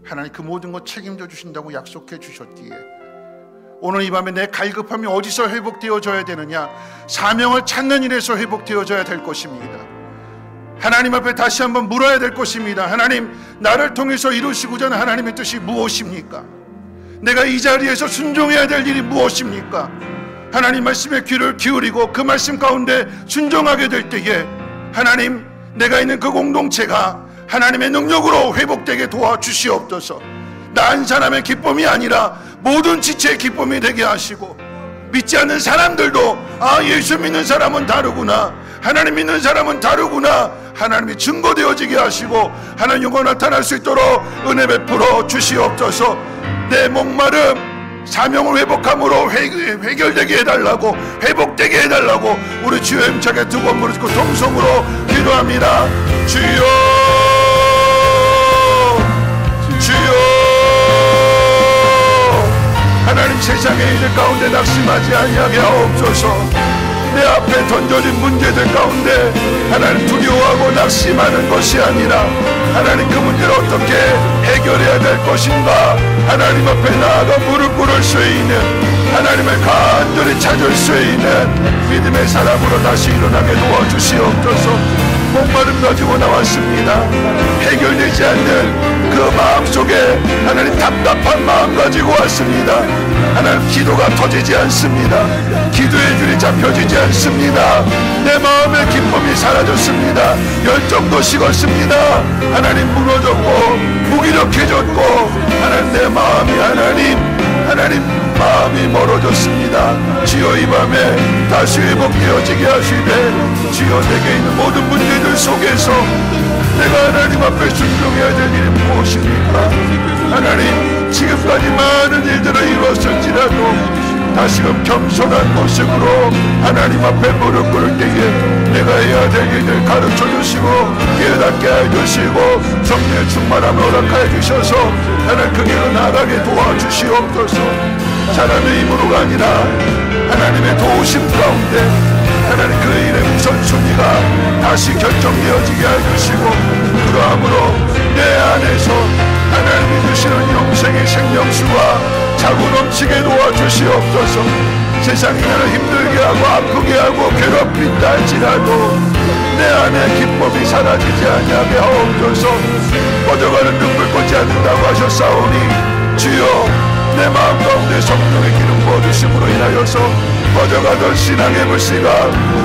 하나님 그 모든 것 책임져 주신다고 약속해 주셨기에 오늘 이 밤에 내 갈급함이 어디서 회복되어져야 되느냐? 사명을 찾는 일에서 회복되어져야 될 것입니다. 하나님 앞에 다시 한번 물어야 될 것입니다. 하나님, 나를 통해서 이루시고자 하는 하나님의 뜻이 무엇입니까? 내가 이 자리에서 순종해야 될 일이 무엇입니까? 하나님 말씀에 귀를 기울이고 그 말씀 가운데 순종하게 될 때에 하나님, 내가 있는 그 공동체가 하나님의 능력으로 회복되게 도와주시옵소서. 나 한 사람의 기쁨이 아니라 모든 지체의 기쁨이 되게 하시고 믿지 않는 사람들도 예수 믿는 사람은 다르구나, 하나님 믿는 사람은 다르구나, 하나님이 증거되어지게 하시고 하나님 영광 나타날 수 있도록 은혜 베풀어 주시옵소서. 내 목마름, 사명을 회복함으로 해결되게 해달라고, 회복되게 해달라고 우리 주여 힘차게 두 번 부르고 동성으로 기도합니다. 주여, 주여. 하나님, 세상의 일들 가운데 낙심하지 아니하게 하옵소서. 내 앞에 던져진 문제들 가운데 하나님 두려워하고 낙심하는 것이 아니라 하나님 그 문제를 어떻게 해결해야 될 것인가, 하나님 앞에 나아가 무릎 꿇을 수 있는, 하나님을 간절히 찾을 수 있는 믿음의 사람으로 다시 일어나게 도와주시옵소서. 목마름 가지고 나왔습니다. 해결되지 않는 그 마음속에 하나님 답답한 마음 가지고 왔습니다. 하나님, 기도가 터지지 않습니다. 기도의 줄이 잡혀지지 않습니다. 내 마음의 기쁨이 사라졌습니다. 열정도 식었습니다. 하나님, 무너졌고 무기력해졌고 하나님, 내 마음이 하나님 마음이 멀어졌습니다. 주여, 이 밤에 다시 회복되어지게 하시되, 주여, 내게 있는 모든 문제들 속에서 내가 하나님 앞에 순종해야 될 일이 무엇입니까? 하나님, 지금까지 많은 일들을 이루었을지라도 다시금 겸손한 모습으로 하나님 앞에 무릎 꿇을 때에 내가 해야 될 일을 가르쳐 주시고 깨닫게 해주시고 성령의 충만함을 허락하여 주셔서 하나님 그 길로 나가게 도와주시옵소서. 사람의 힘으로가 아니라 하나님의 도우심 가운데 하나님 그 일의 우선순위가 다시 결정되어지게 해주시고, 그러함으로 내 안에서 하나님이 주시는 영생의 생명수가 차고 넘치게 도와주시옵소서. 세상이 나를 힘들게 하고 아프게 하고 괴롭힌다 할지라도 내 안에 기쁨이 사라지지 아니하게 하옵소서. 꺼져가는 눈물 꽂지 않는다고 하셨사오니 주여, 내 마음 가운데 성령의 기름 부어주심으로 인하여서 꺼져가던 신앙의 불씨가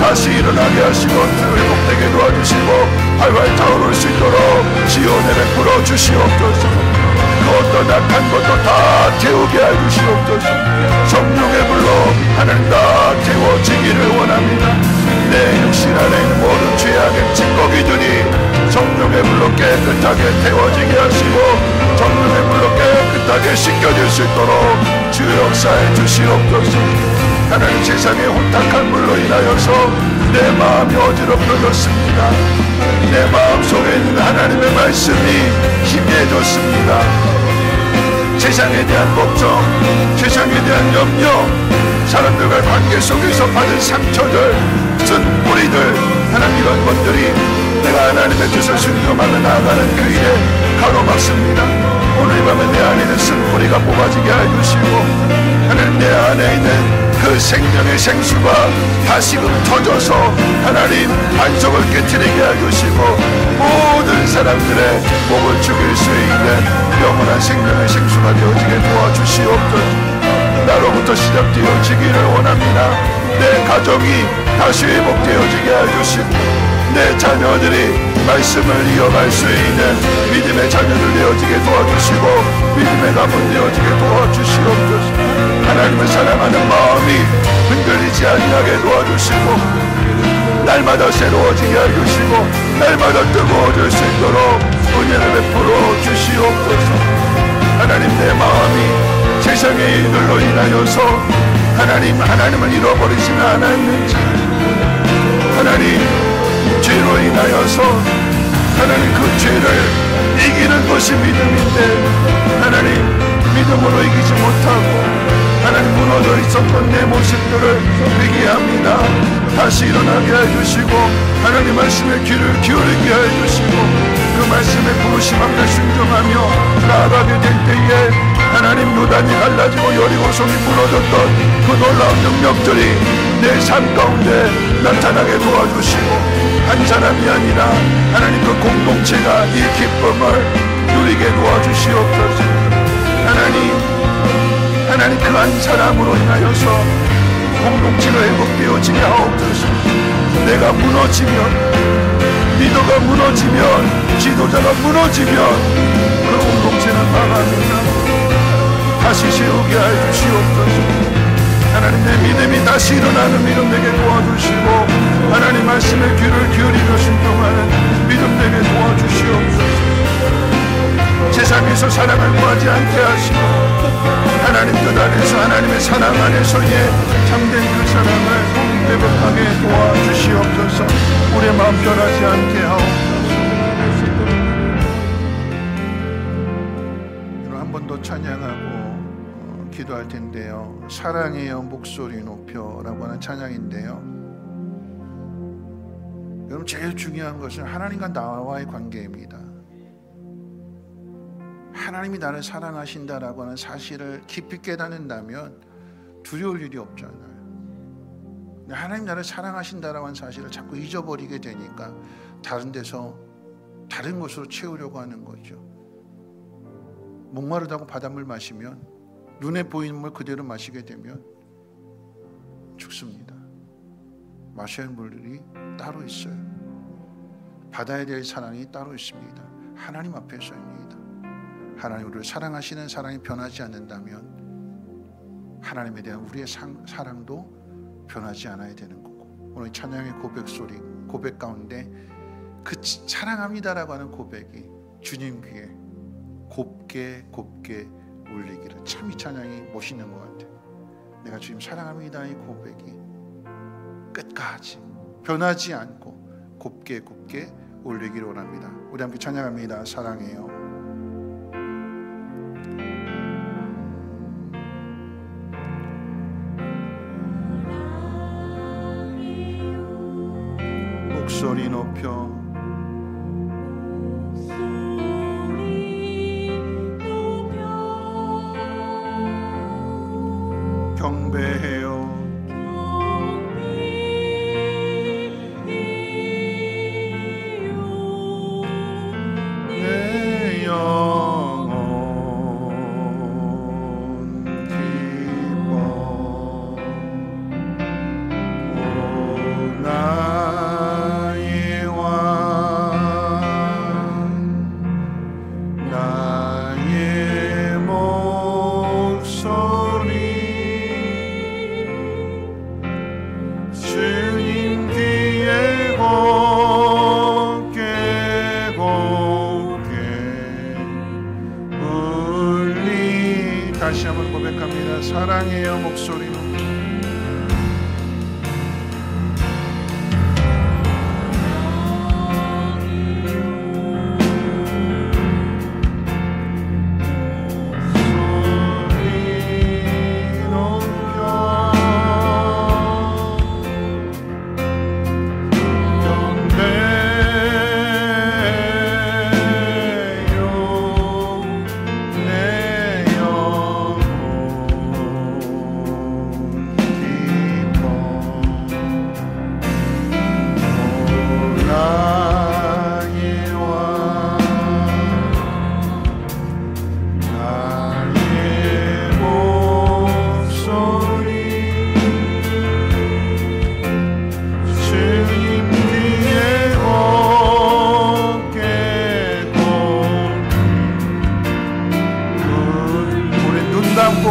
다시 일어나게 하시고 회복되게 도와주시고 활활 타오를 수 있도록 지원을 베풀어 주시옵소서. 그 어떤 악한 것도 다 태우게 해주시옵소서. 성령의 불로 하나님 다 태워지기를 원합니다. 내 육신 안에 있는 모든 죄악의 찌꺼기들이 성령의 불로 깨끗하게 태워지게 하시고 성령의 불로 깨끗하게 씻겨질 수 있도록 주 역사해 주시옵소서. 하나님, 세상의 혼탁한 물로 인하여서 내 마음이 어지럽혀졌습니다. 내 마음속에 있는 하나님의 말씀이 희미해졌습니다. 세상에 대한 걱정, 세상에 대한 염려, 사람들과 관계 속에서 받은 상처들, 쓴 뿌리들, 하나님, 이런 것들이 내가 하나님의 뜻을 순종하며 나아가는 그 일에 가로막습니다. 오늘 밤에 내 안에 있는 쓴 뿌리가 뽑아지게 해주시고 하나님, 내 안에 있는 그 생명의 생수가 다시금 터져서 하나님 반석을 깨트리게 해주시고 모든 사람들의 목을 죽일 수 있는 영원한 생명의 생수가 되어지게 도와주시옵소서. 나로부터 시작되어지기를 원합니다. 내 가정이 다시 회복되어지게 해주시고 내 자녀들이 말씀을 이어갈 수 있는 믿음의 자녀들 되어지게 도와주시고 믿음의 가문 되어지게 도와주시옵소서. 하나님을 사랑하는 마음이 흔들리지 아니하게 도와주시고 날마다 새로워지게 해주시고 날마다 뜨거워질 수 있도록 은혜를 베풀어 주시옵소서. 하나님, 내 마음이 세상의 일들로 인하여서 하나님을 잃어버리지는 않았는지, 하나님, 죄로 인하여서 하나님 그 죄를 이기는 것이 믿음인데 하나님, 믿음으로 이기지 못하고 하나님 무너져 있었던 내 모습들을 회개합니다. 다시 일어나게 해주시고 하나님 말씀에 귀를 기울이게 해주시고 그 말씀에 부르심 앞에 순종하며 나아가게 될 때에 하나님, 요단이 갈라지고 여리고성이 무너졌던 그 놀라운 능력들이 내 삶 가운데 나타나게 도와주시고 한 사람이 아니라 하나님 그 공동체가 이 기쁨을 누리게 도와주시옵소서. 하나님 그 한 사람으로 인하여서 공동체가 회복되어지게 하옵소서. 내가 무너지면, 리더가 무너지면, 지도자가 무너지면 그 공동체는 망합니다. 다시 세우게 하여 주시옵소서. 하나님, 내 믿음이 다시 일어나는 믿음 되게 도와주시고 하나님 말씀에 귀를 기울이며 순종하는 믿음 되게 도와주시옵소서. 세상에서 사랑을 구하지 않게 하시고 하나님 뜻 안에서 하나님의 사랑 안에서의 참된 그 사랑을 회복하게 도와주시옵소서. 우리의 마음 변하지 않게 하옵소서. 한 번 더 찬양하고 기도할 텐데요. 사랑해요 목소리 높여 라고 하는 찬양인데요, 여러분 제일 중요한 것은 하나님과 나와의 관계입니다. 하나님이 나를 사랑하신다라고 하는 사실을 깊이 깨닫는다면 두려울 일이 없잖아요. 하나님 나를 사랑하신다라고 하는 사실을 자꾸 잊어버리게 되니까 다른 데서 다른 것으로 채우려고 하는 거죠. 목마르다고 바닷물 마시면, 눈에 보이는 물 그대로 마시게 되면 죽습니다. 마셔야 할 물들이 따로 있어요. 받아야 될 사랑이 따로 있습니다. 하나님 앞에서입니다. 하나님 우리를 사랑하시는 사랑이 변하지 않는다면 하나님에 대한 우리의 사랑도 변하지 않아야 되는 거고, 오늘 찬양의 고백 가운데 그 사랑합니다라고 하는 고백이 주님 귀에 곱게 울리기를, 참 이 찬양이 멋있는 것 같아요. 내가 주님 사랑합니다 이 고백이 끝까지 변하지 않고 곱게 울리기를 원합니다. 우리 함께 찬양합니다. 사랑해요. 목소리 높여 경배해요. 내 영혼 기뻐 오 나의 왕 나의 목소리 주님 귀에 곱게 울리. 다시 한번 고백합니다. 사랑해요 목소리로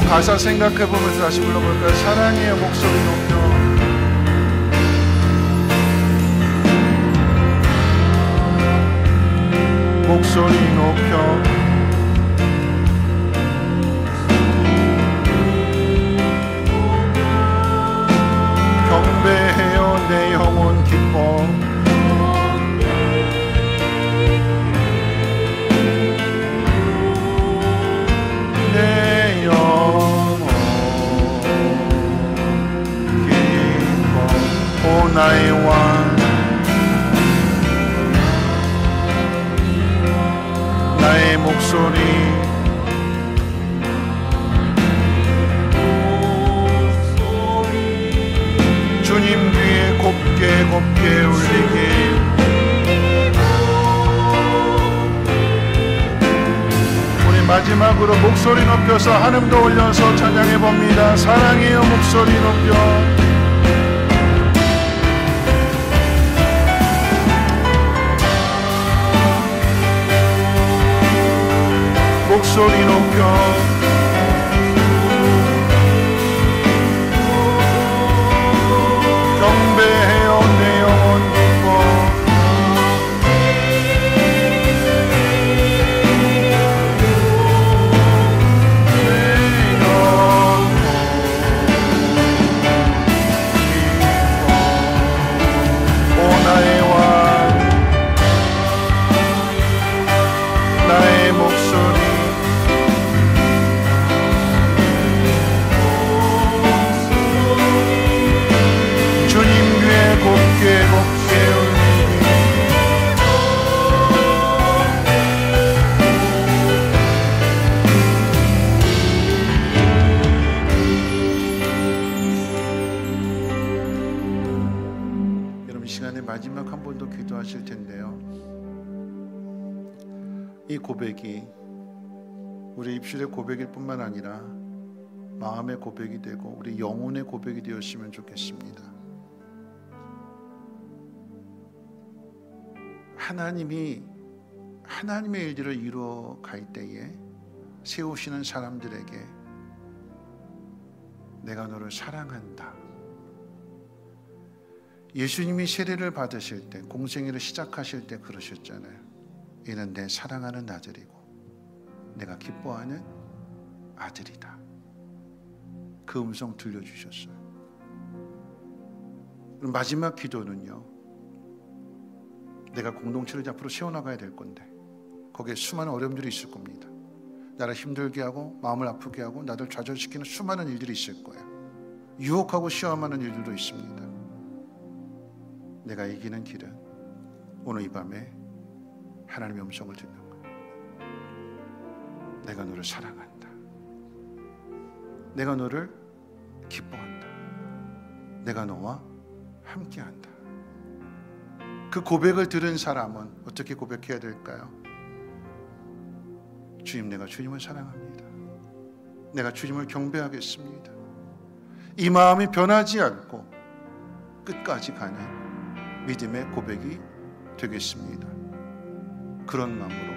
가사 생각해보면서 다시 불러볼까요? 사랑해요 목소리 높여 목소리 높여 경배해요 내 영혼 기뻐 내 영혼 기뻐 오 나의 왕 나의 목소리 주님 귀에 곱게 울리길 우리 마지막으로 목소리 높여서 한음도 올려서 찬양해봅니다. 사랑해요 목소리 높여 목소리 높여 경배해요 내 영혼 기뻐 지난해 마지막 한 번 더 기도하실 텐데요. 이 고백이 우리 입술의 고백일 뿐만 아니라 마음의 고백이 되고 우리 영혼의 고백이 되었으면 좋겠습니다. 하나님이 하나님의 일들을 이루어 갈 때에 세우시는 사람들에게 내가 너를 사랑한다. 예수님이 세례를 받으실 때, 공생애를 시작하실 때 그러셨잖아요. 이는 내 사랑하는 아들이고 내가 기뻐하는 아들이다. 그 음성 들려주셨어요. 그럼 마지막 기도는요, 내가 공동체를 앞으로 세워나가야 될 건데 거기에 수많은 어려움들이 있을 겁니다. 나를 힘들게 하고 마음을 아프게 하고 나를 좌절시키는 수많은 일들이 있을 거예요. 유혹하고 시험하는 일들도 있습니다. 내가 이기는 길은 오늘 이 밤에 하나님의 음성을 듣는 거예요. 내가 너를 사랑한다. 내가 너를 기뻐한다. 내가 너와 함께한다. 그 고백을 들은 사람은 어떻게 고백해야 될까요? 주님, 내가 주님을 사랑합니다. 내가 주님을 경배하겠습니다. 이 마음이 변하지 않고 끝까지 가는 믿음의 고백이 되겠습니다. 그런 마음으로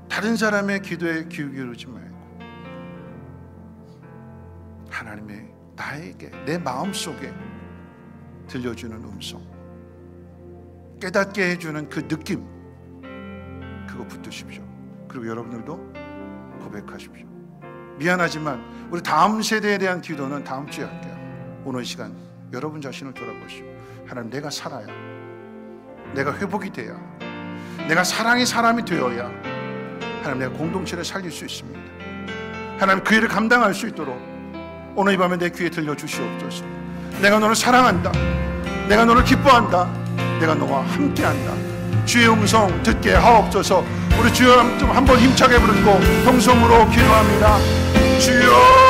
다른 사람의 기도에 귀 기울이지 말고 하나님의 나에게 내 마음속에 들려주는 음성, 깨닫게 해주는 그 느낌, 그거 붙드십시오. 그리고 여러분들도 고백하십시오. 미안하지만 우리 다음 세대에 대한 기도는 다음 주에 할게요. 오늘 이 시간 여러분 자신을 돌아보시오. 하나님, 내가 살아야, 내가 회복이 돼야, 내가 사랑의 사람이 되어야 하나님, 내가 공동체를 살릴 수 있습니다. 하나님, 그 일을 감당할 수 있도록 오늘 이 밤에 내 귀에 들려주시옵소서. 내가 너를 사랑한다. 내가 너를 기뻐한다. 내가 너와 함께한다. 주의 음성 듣게 하옵소서. 우리 주여 좀 한번 힘차게 부르고 통성으로 기도합니다. 주여,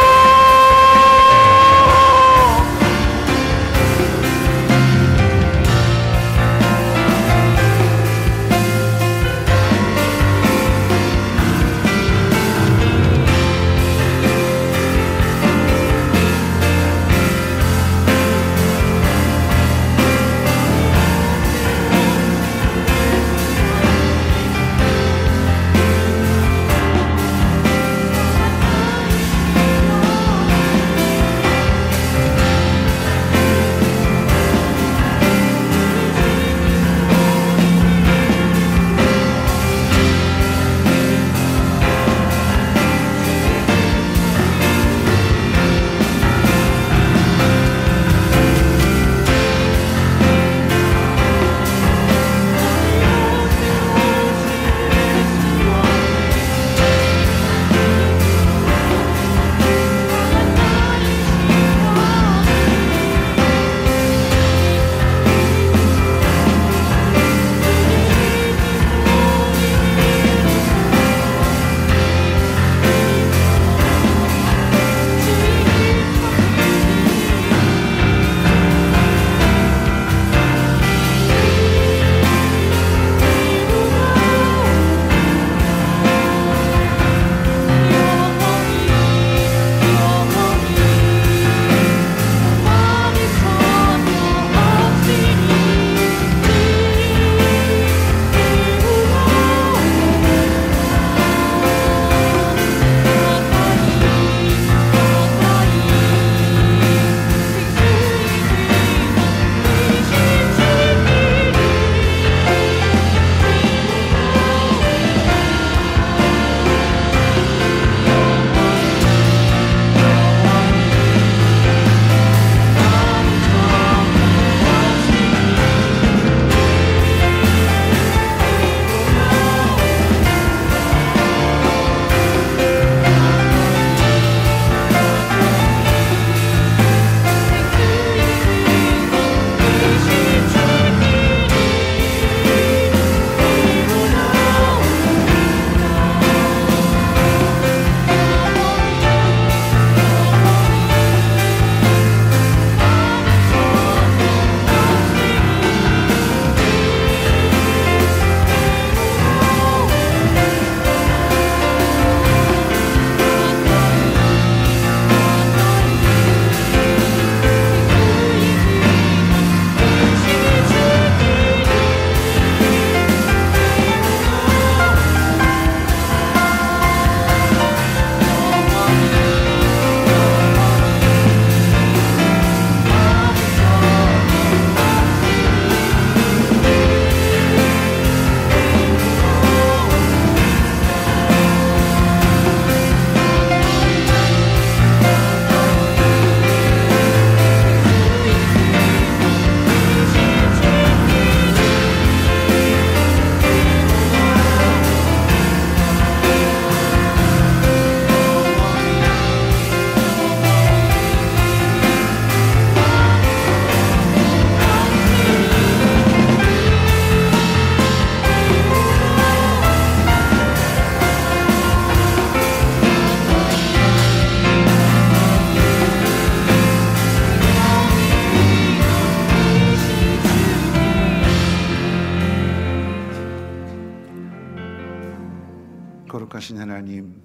거룩하신 하나님,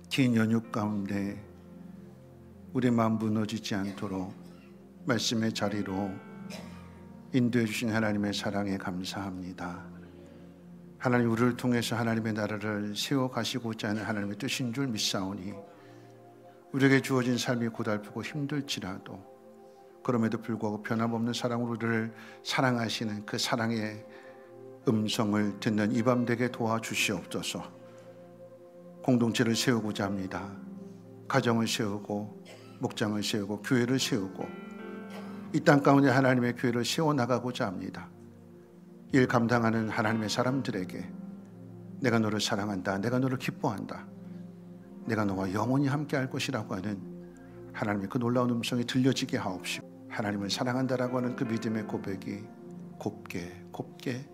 긴 연휴 가운데 우리 마음 무너지지 않도록 말씀의 자리로 인도해 주신 하나님의 사랑에 감사합니다. 하나님, 우리를 통해서 하나님의 나라를 세워가시고자 하는 하나님의 뜻인 줄 믿사오니 우리에게 주어진 삶이 고달프고 힘들지라도 그럼에도 불구하고 변함없는 사랑으로 우리를 사랑하시는 그 사랑의 음성을 듣는 이 밤 되게 도와주시옵소서. 공동체를 세우고자 합니다. 가정을 세우고 목장을 세우고 교회를 세우고 이 땅 가운데 하나님의 교회를 세워나가고자 합니다. 일 감당하는 하나님의 사람들에게 내가 너를 사랑한다, 내가 너를 기뻐한다, 내가 너와 영원히 함께할 것이라고 하는 하나님의 그 놀라운 음성이 들려지게 하옵시고, 하나님을 사랑한다라고 하는 그 믿음의 고백이 곱게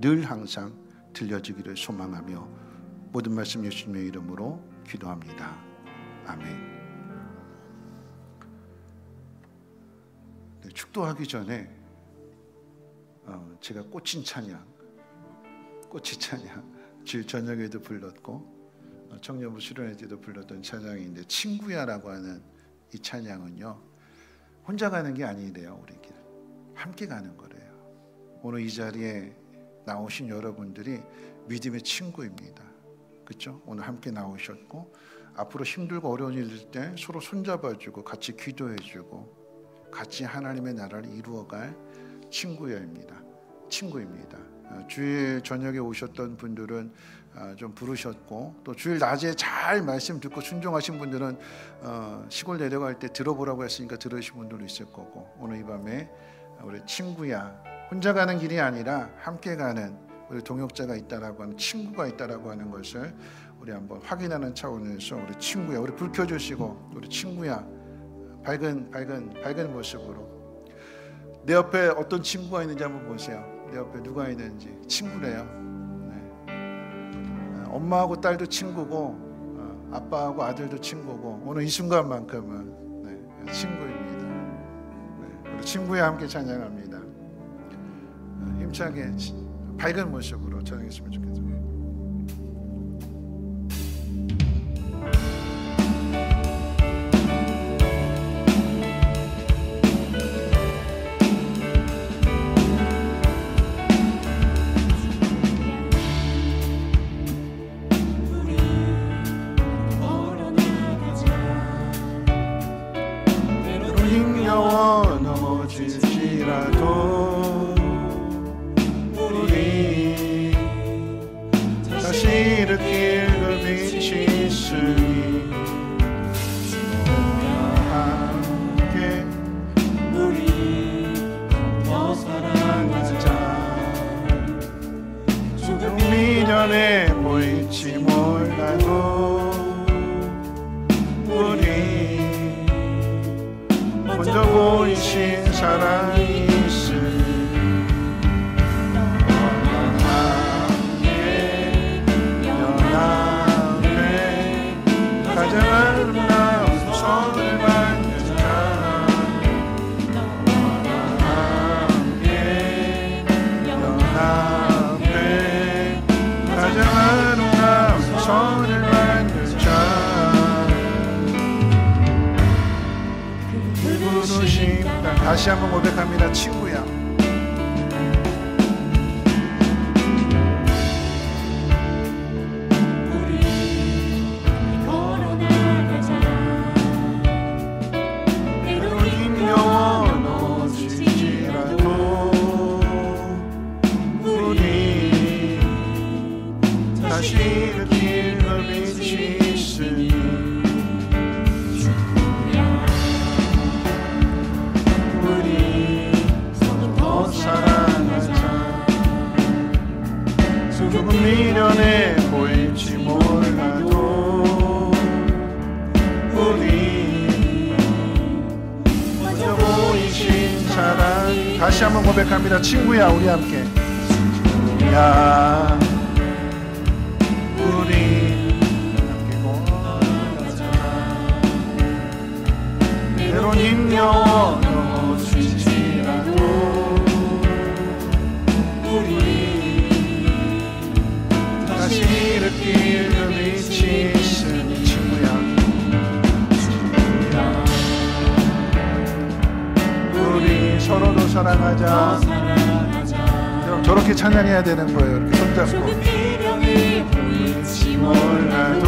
늘 항상 들려지기를 소망하며 모든 말씀 예수님의 이름으로 기도합니다. 아멘. 네, 축도하기 전에 제가 꽃이 찬양 주일 저녁에도 불렀고 청년부 수련회 때도 불렀던 찬양인데, 친구야라고 하는 이 찬양은요, 혼자 가는 게 아니래요. 우리 길 함께 가는 거래요. 오늘 이 자리에 나오신 여러분들이 믿음의 친구입니다. 그렇죠? 오늘 함께 나오셨고 앞으로 힘들고 어려운 일일 때 서로 손잡아주고 같이 기도해주고 같이 하나님의 나라를 이루어갈 친구입니다. 주일 저녁에 오셨던 분들은 좀 부르셨고, 또 주일 낮에 잘 말씀 듣고 순종하신 분들은 시골 내려갈 때 들어보라고 했으니까 들으신 분들도 있을 거고, 오늘 이 밤에 우리 친구야, 혼자 가는 길이 아니라 함께 가는 우리 동역자가 있다라고 하는, 친구가 있다라고 하는 것을 우리 한번 확인하는 차원에서 우리 친구야, 우리 불 켜주시고 우리 친구야 밝은 모습으로 내 옆에 어떤 친구가 있는지 한번 보세요. 내 옆에 누가 있는지. 친구래요. 네. 엄마하고 딸도 친구고 아빠하고 아들도 친구고, 오늘 이 순간만큼은 네, 친구입니다. 네, 우리 친구야 함께 찬양합니다. 힘차게 밝은 모습으로 찬양했으면 좋겠습니다. 다시 한번 고백합니다. 친구야. 미련해 보일지 몰라도 우리 먼저 보이신 사랑. 다시 한번 고백합니다. 친구야, 우리 함께. 친구야, 우리 함께 걸어가자. 때론 힘겨워 넘어질지라도 우리 다시 일으킬 서로 더 사랑하자. 저렇게 찬양해야 되는 거예요. 이렇게 손잡고. 조금 미련해 보일지 몰라도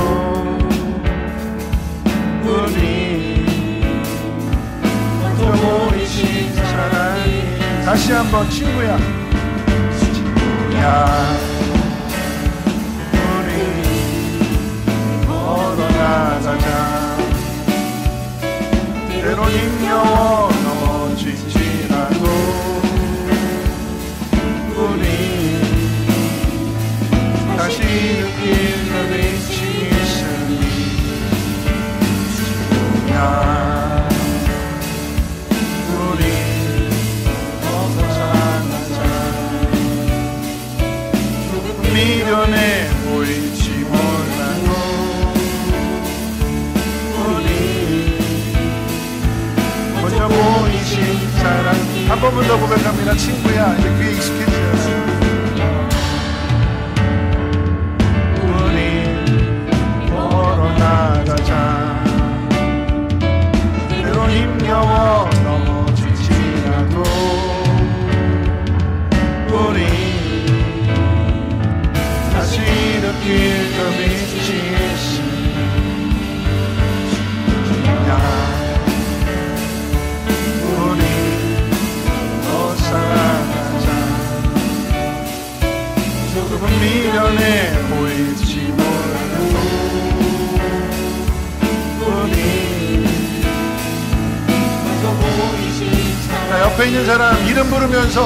우리 먼저 보이신 사랑이. 다시 한번 친구야. 우리 걸어나가자. 때론 힘겨워 넘어질지라도 우리 다시 느낄 그 빛이 있으니 친구야. 우리 더 사랑하자. 조금 미련해 보일지 몰라도 우리 먼저 보이신 사랑. 한 번만 더 고백합니다. 친구야. 이제 귀에 익숙해져요. 우리 걸어나가자. 때론 힘겨워 넘어질지라도 우리 다시 느낄 그 빛이 있으니 우리 더 사랑하자. 조금은 미련해 보일지 몰라도 우리 먼저 보이신 사랑. 자, 옆에 있는 사람 이름 부르면서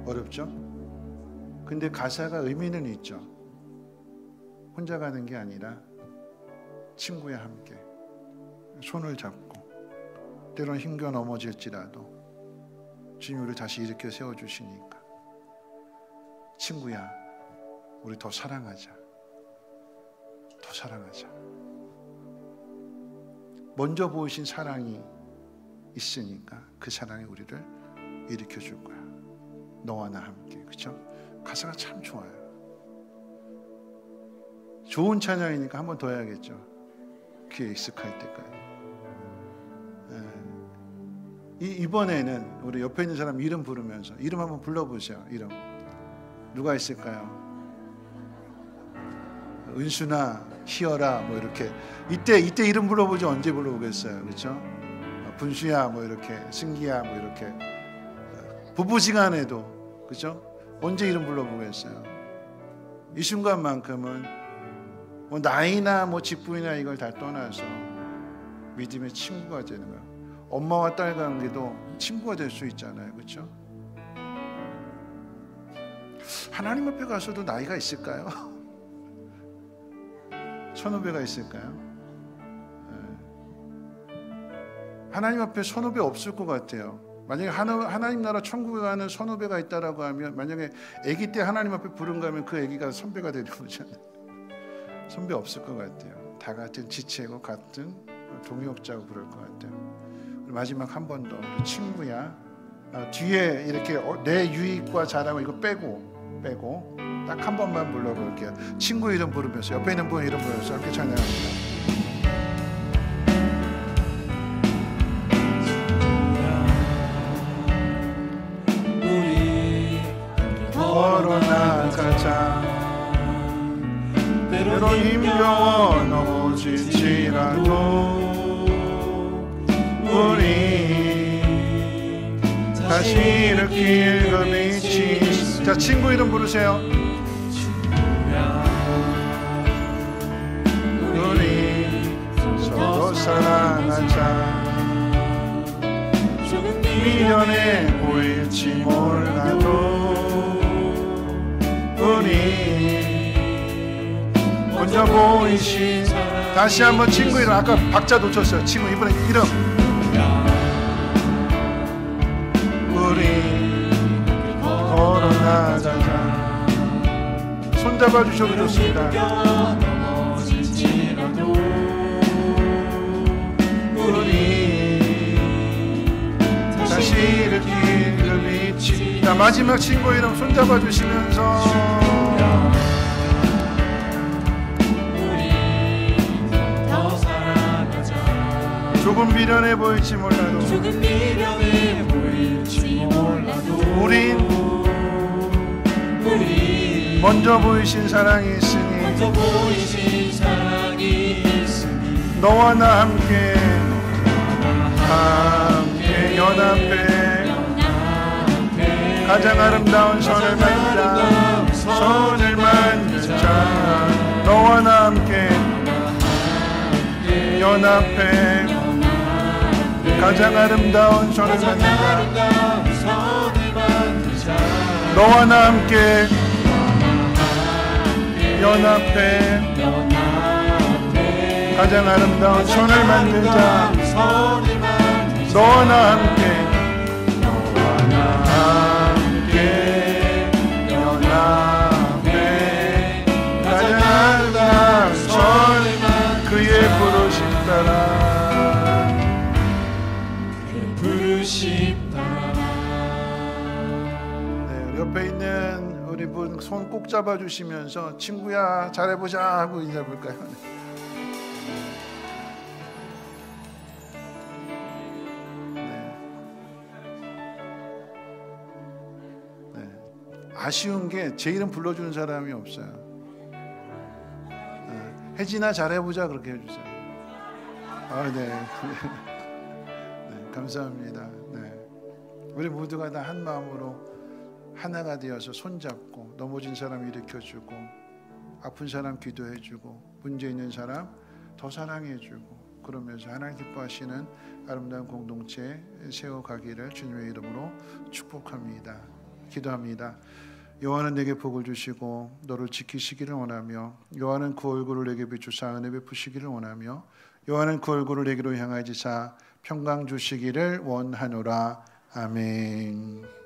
어렵죠? 근데 가사가 의미는 있죠. 혼자 가는 게 아니라 친구와 함께 손을 잡고 때론 힘겨 넘어질지라도 주님이 우리를 다시 일으켜 세워주시니까 친구야 우리 더 사랑하자. 더 사랑하자. 먼저 보이신 사랑이 있으니까 그 사랑이 우리를 일으켜 줄 거야. 너와 나 함께. 그렇죠? 가사가 참 좋아요. 좋은 찬양이니까 한 번 더 해야겠죠. 귀에 익숙할 때까지. 이번에는 우리 옆에 있는 사람 이름 부르면서 이름 한번 불러보세요. 이름 누가 있을까요? 은수나 희열아 뭐 이렇게 이때 이름 불러보죠. 언제 불러보겠어요. 그렇죠? 분수야 뭐 이렇게 승기야 뭐 이렇게 부부지간에도 그렇죠? 언제 이름 불러보겠어요. 이 순간만큼은 뭐 나이나 뭐 직분이나 이걸 다 떠나서 믿음의 친구가 되는 거예요. 엄마와 딸 관계도 친구가 될 수 있잖아요. 그렇죠? 하나님 앞에 가서도 나이가 있을까요? 선후배가 있을까요? 하나님 앞에 선후배 없을 것 같아요. 만약에 하나님 나라 천국에 가는 선후배가 있다라고 하면, 만약에 아기 때 하나님 앞에 부른가 하면 그 아기가 선배가 되는 거잖아요. 선배 없을 것 같아요. 다 같은 지체고 같은 동역자고 그럴 것 같아요. 마지막 한 번 더, 우리 친구야, 뒤에 이렇게 내 유익과 자랑을 이거 빼고 딱 한 번만 불러볼게요. 친구 이름 부르면서, 옆에 있는 분 이름 부르면서 함께 찬양합니다. 걸어나가자. 때론 힘겨워 넘어질지라도 우리 다시 일으킬 그 빛이. 자, 친구 이름 부르세요. 우리 서로 사랑하자. 미련해 보일지 몰라도 우리 먼저 보이신. 다시 한번 친구 이름, 아까 박자 놓쳤어요. 친구 이번에 이름. 우리 걸어나가자. 손잡아 주셔도 좋습니다. 우리 다시 일으킬 그 빛이. 자, 마지막 친구 이름 손잡아 주시면서 조금 미련해 보일지 몰라도 우린 먼저 보이신 사랑이 있으니 너와 나 함께 연합해 가장 아름다운 선을 만들자. 너와 나 함께 연합해 가장 아름다운 선을 만들자. 너와 나 함께 연합해 가장 아름다운 선을 만들자. 너와 나 함께 연합해 가장 아름다운 선을 그의 부르심 따라 옆에 있는 우리 분 손 꼭 잡아주시면서 친구야 잘해보자 하고 인사해 볼까요? 네. 아쉬운 게 제 이름 불러주는 사람이 없어요. 혜진아 잘해보자 그렇게 해주세요. 네. 네, 감사합니다. 네. 우리 모두가 다 한 마음으로 하나가 되어서 손잡고 넘어진 사람 일으켜주고 아픈 사람 기도해주고 문제 있는 사람 더 사랑해주고 그러면서 하나님 기뻐하시는 아름다운 공동체 세워가기를 주님의 이름으로 축복합니다. 기도합니다. 여호와는 내게 복을 주시고 너를 지키시기를 원하며 여호와는 그 얼굴을 내게 비추사 은혜 베푸시기를 원하며 여호와는 그 얼굴을 내게로 향하여 지사 평강 주시기를 원하노라. 아멘.